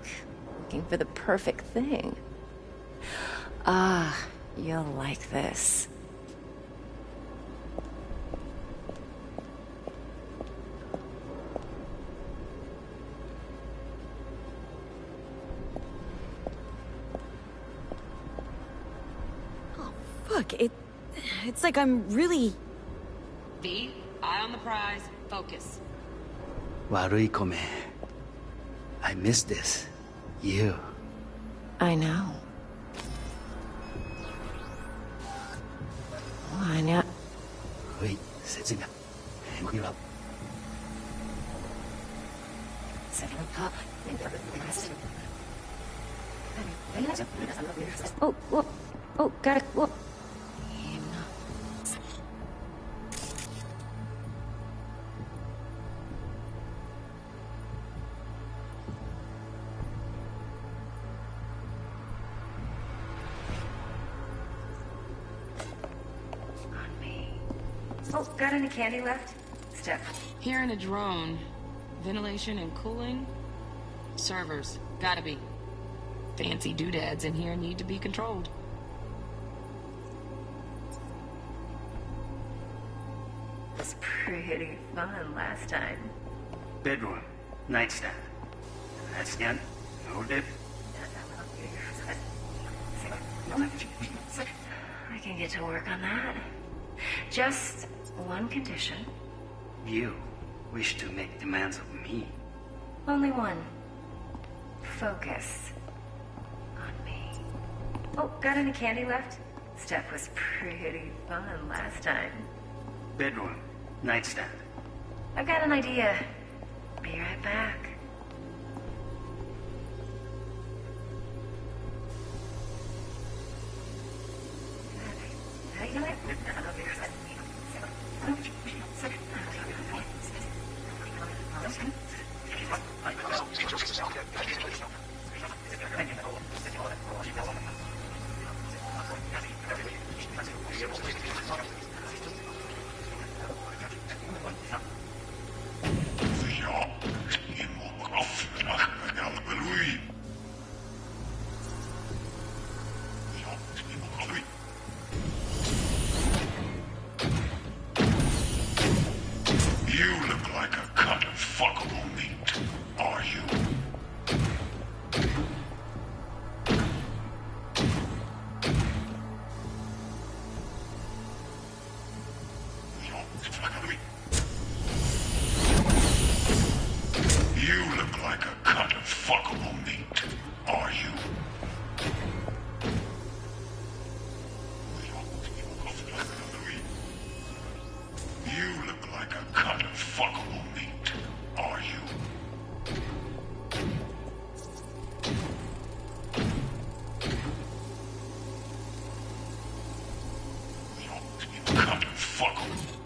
Looking for the perfect thing. Ah, you'll like this. Oh, fuck. It's like I'm really... V, eye on the prize, focus. Warui kome. I miss this. You. I know. Why not? Wait, sitting up. Hang you up. Oh, whoa. Oh, got it. Whoa. Oh, got any candy left? Steph. Here in a drone. Ventilation and cooling? Servers. Gotta be. Fancy doodads in here need to be controlled. It was pretty fun last time. Bedroom. Nightstand. Nightstand. Hold it. I can get to work on that. Just one condition. You wish to make demands of me. Only one. Focus on me. Oh, got any candy left? Stuff was pretty fun last time. Bedroom, nightstand. I've got an idea. Be right back.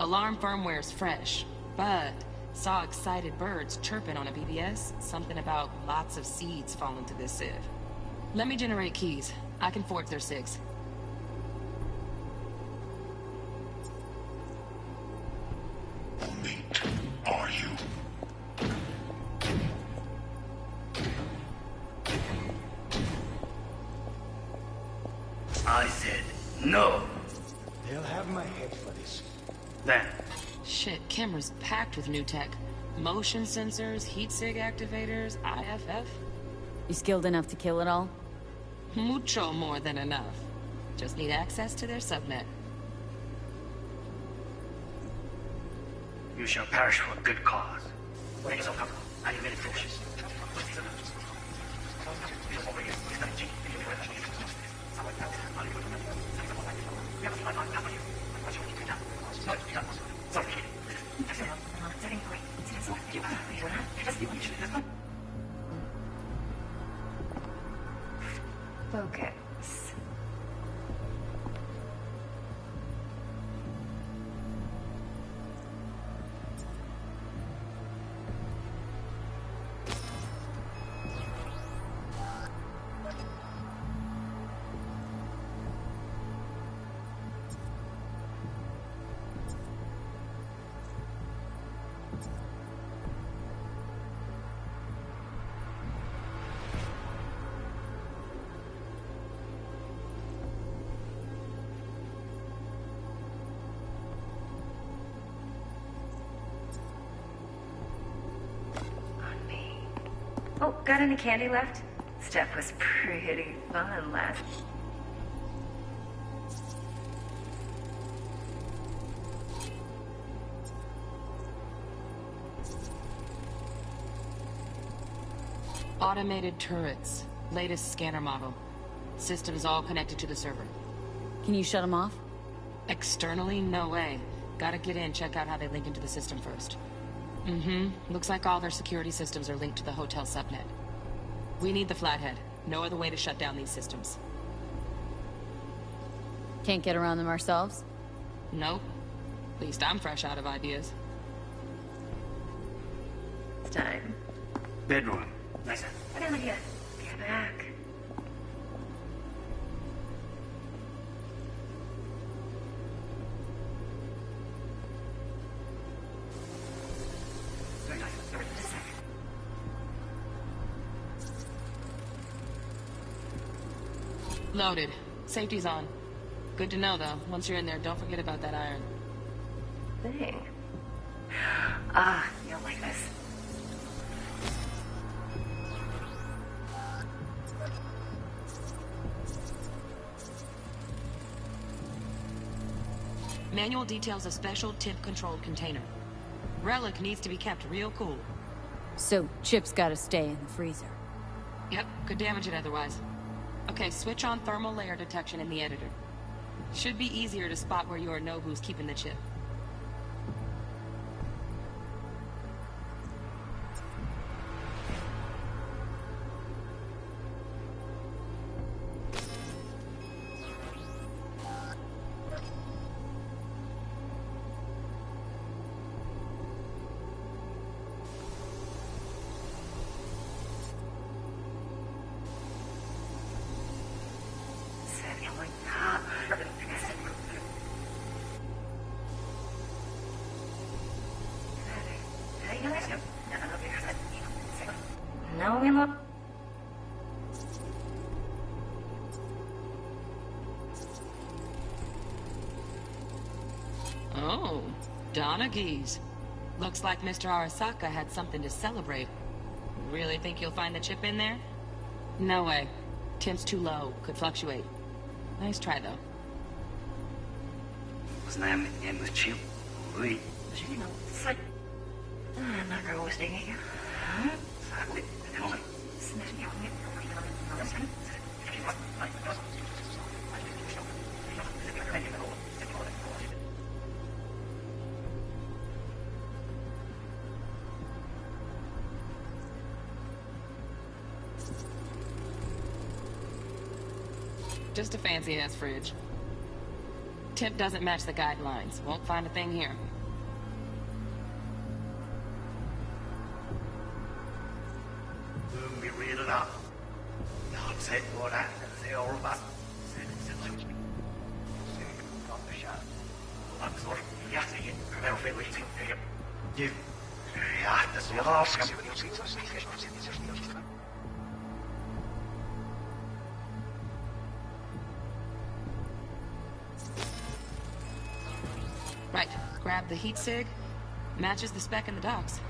Alarm firmware's fresh, but saw excited birds chirping on a BBS. Something about lots of seeds falling to this sieve. Let me generate keys. I can forge their SIGs. Are you? I said no. They'll have my head for this. Then. Shit, camera's packed with new tech. Motion sensors, heat sig activators, IFF. You skilled enough to kill it all? Mucho more than enough. Just need access to their subnet. You shall perish for a good cause. What is so comfortable? I am very precious. Focus. Oh, got any candy left? Stuff was pretty fun last. Automated turrets. Latest scanner model. Systems all connected to the server. Can you shut them off? Externally, no way. Gotta get in, check out how they link into the system first. Looks like all their security systems are linked to the hotel subnet. We need the Flathead. No other way to shut down these systems. Can't get around them ourselves? Nope. At least I'm fresh out of ideas. It's time. Bedroom. Nice. I got an idea. Get back. Loaded. Safety's on. Good to know, though. Once you're in there, don't forget about that iron. Thing. Ah, you'll like this. Manual details a special tip-controlled container. Relic needs to be kept real cool. So, Chip's gotta stay in the freezer. Yep, could damage it otherwise. Okay, switch on thermal layer detection in the editor. Should be easier to spot where Yorinobu's keeping the chip. Oh, Donaghys. Looks like Mr. Arasaka had something to celebrate. Really think you'll find the chip in there? No way. Temp's too low. Could fluctuate. Nice try, though. Just a fancy-ass fridge. Temp doesn't match the guidelines. Won't find a thing here. Right, grab the heat sig. Matches the spec in the docks.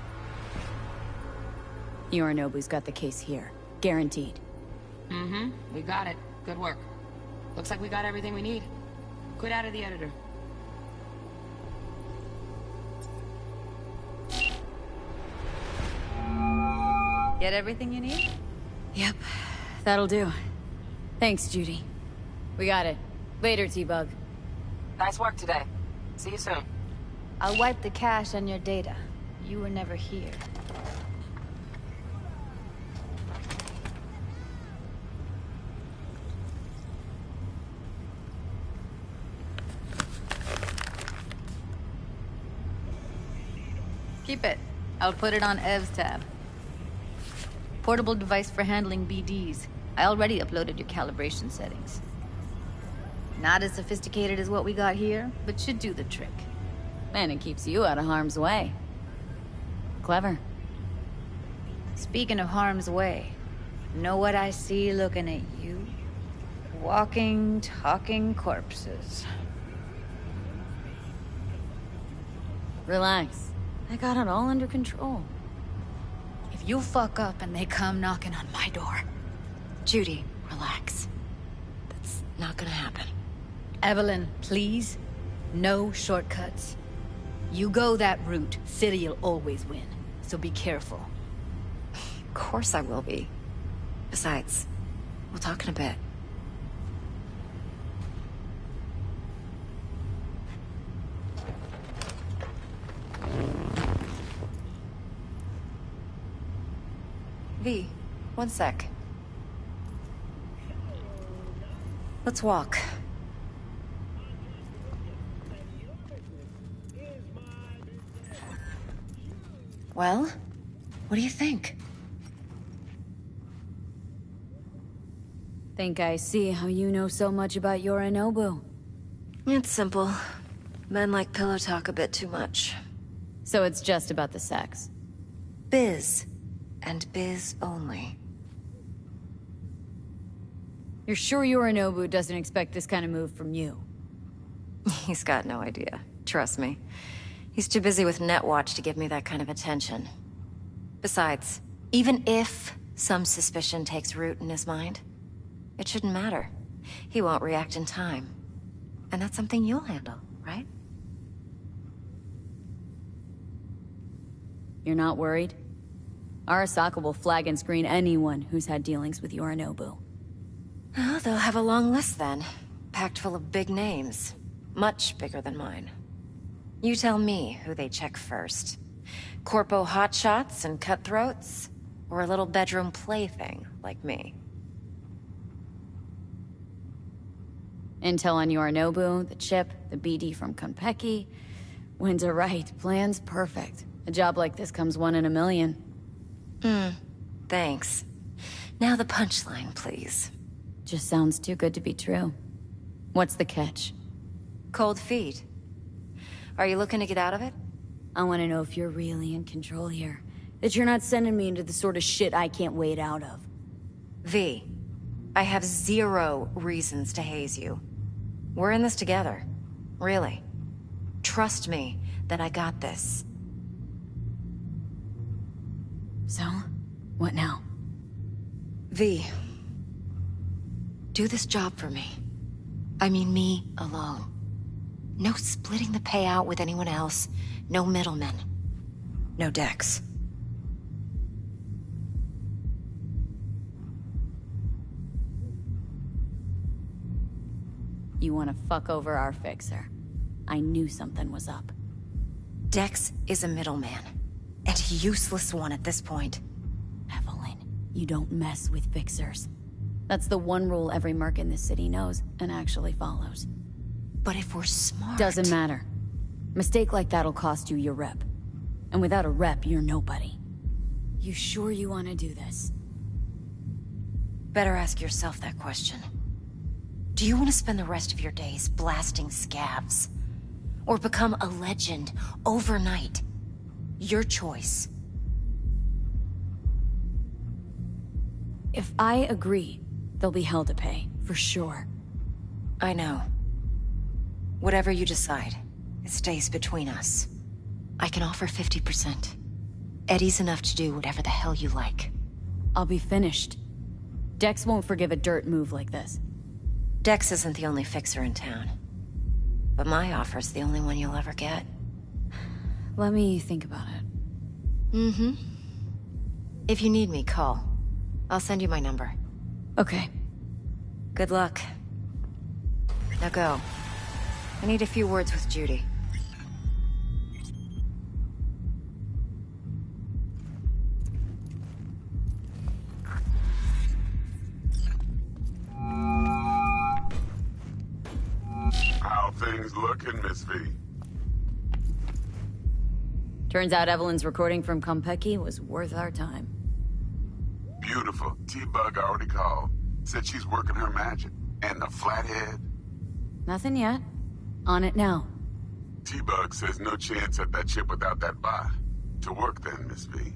Yorinobu's got the case here. Guaranteed. Mm-hmm, we got it. Good work. Looks like we got everything we need. Quit out of the editor. Get everything you need? Yep, that'll do. Thanks, Judy. We got it. Later, T-Bug. Nice work today. See you soon. I'll wipe the cache on your data. You were never here. Keep it. I'll put it on Ev's tab. Portable device for handling BDs. I already uploaded your calibration settings. Not as sophisticated as what we got here, but should do the trick. And it keeps you out of harm's way. Clever. Speaking of harm's way, know what I see looking at you? Walking, talking corpses. Relax. I got it all under control. If you fuck up and they come knocking on my door... Judy, relax. That's not gonna happen. Evelyn, please. No shortcuts. You go that route, City'll always win. So be careful. Of course I will be. Besides, we'll talk in a bit. V, one sec. Let's walk. Well, what do you think? Think I see how you know so much about Yorinobu. It's simple. Men like pillow talk a bit too much. So it's just about the sex. Biz. And biz only. You're sure Yorinobu doesn't expect this kind of move from you? He's got no idea. Trust me. He's too busy with Netwatch to give me that kind of attention. Besides, even if some suspicion takes root in his mind, it shouldn't matter. He won't react in time. And that's something you'll handle, right? You're not worried? Arasaka will flag and screen anyone who's had dealings with Yorinobu. Oh, they'll have a long list then. Packed full of big names. Much bigger than mine. You tell me who they check first. Corpo hotshots and cutthroats? Or a little bedroom plaything like me? Intel on Yorinobu, the chip, the BD from Konpeki. Winds are right, plan's perfect. A job like this comes 1 in a million. Thanks. Now the punchline, please. Just sounds too good to be true. What's the catch? Cold feet. Are you looking to get out of it? I want to know if you're really in control here. That you're not sending me into the sort of shit I can't wade out of. V, I have 0 reasons to haze you. We're in this together. Really. Trust me that I got this. So? What now? V, do this job for me. I mean me alone. No splitting the payout with anyone else. No middlemen. No Dex. You want to fuck over our fixer. I knew something was up. Dex is a middleman. And a useless one at this point. Evelyn, you don't mess with fixers. That's the one rule every merc in this city knows and actually follows. But if we're smart... Doesn't matter. Mistake like that'll cost you your rep. And without a rep, you're nobody. You sure you want to do this? Better ask yourself that question. Do you want to spend the rest of your days blasting scabs? Or become a legend overnight? Your choice. If I agree, there'll be hell to pay, for sure. I know. Whatever you decide, it stays between us. I can offer 50%. Eddie's enough to do whatever the hell you like. I'll be finished. Dex won't forgive a dirt move like this. Dex isn't the only fixer in town. But my offer's the only one you'll ever get. Let me think about it. If you need me, call. I'll send you my number. Okay. Good luck. Now go. I need a few words with Judy. How things looking, Miss V? Turns out Evelyn's recording from Konpeki was worth our time. Beautiful. T-Bug already called. Said she's working her magic. And the flathead? Nothing yet. On it now. T-Bug says no chance at that chip without that buy. To work then, Miss V.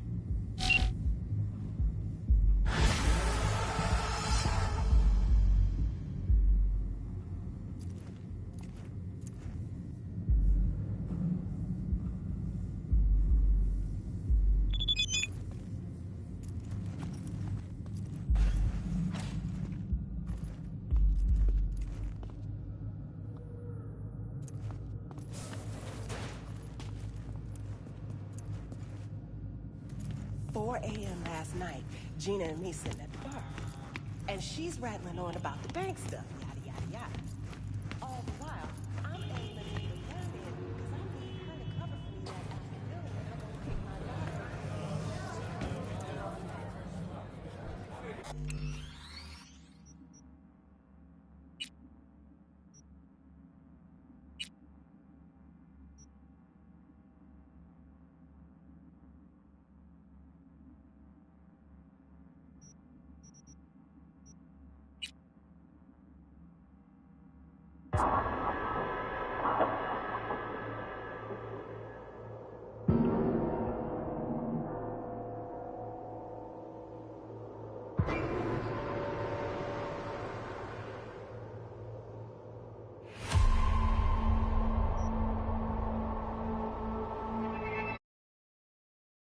Last night, Gina and me sitting at the bar. And she's rattling on about the bank stuff.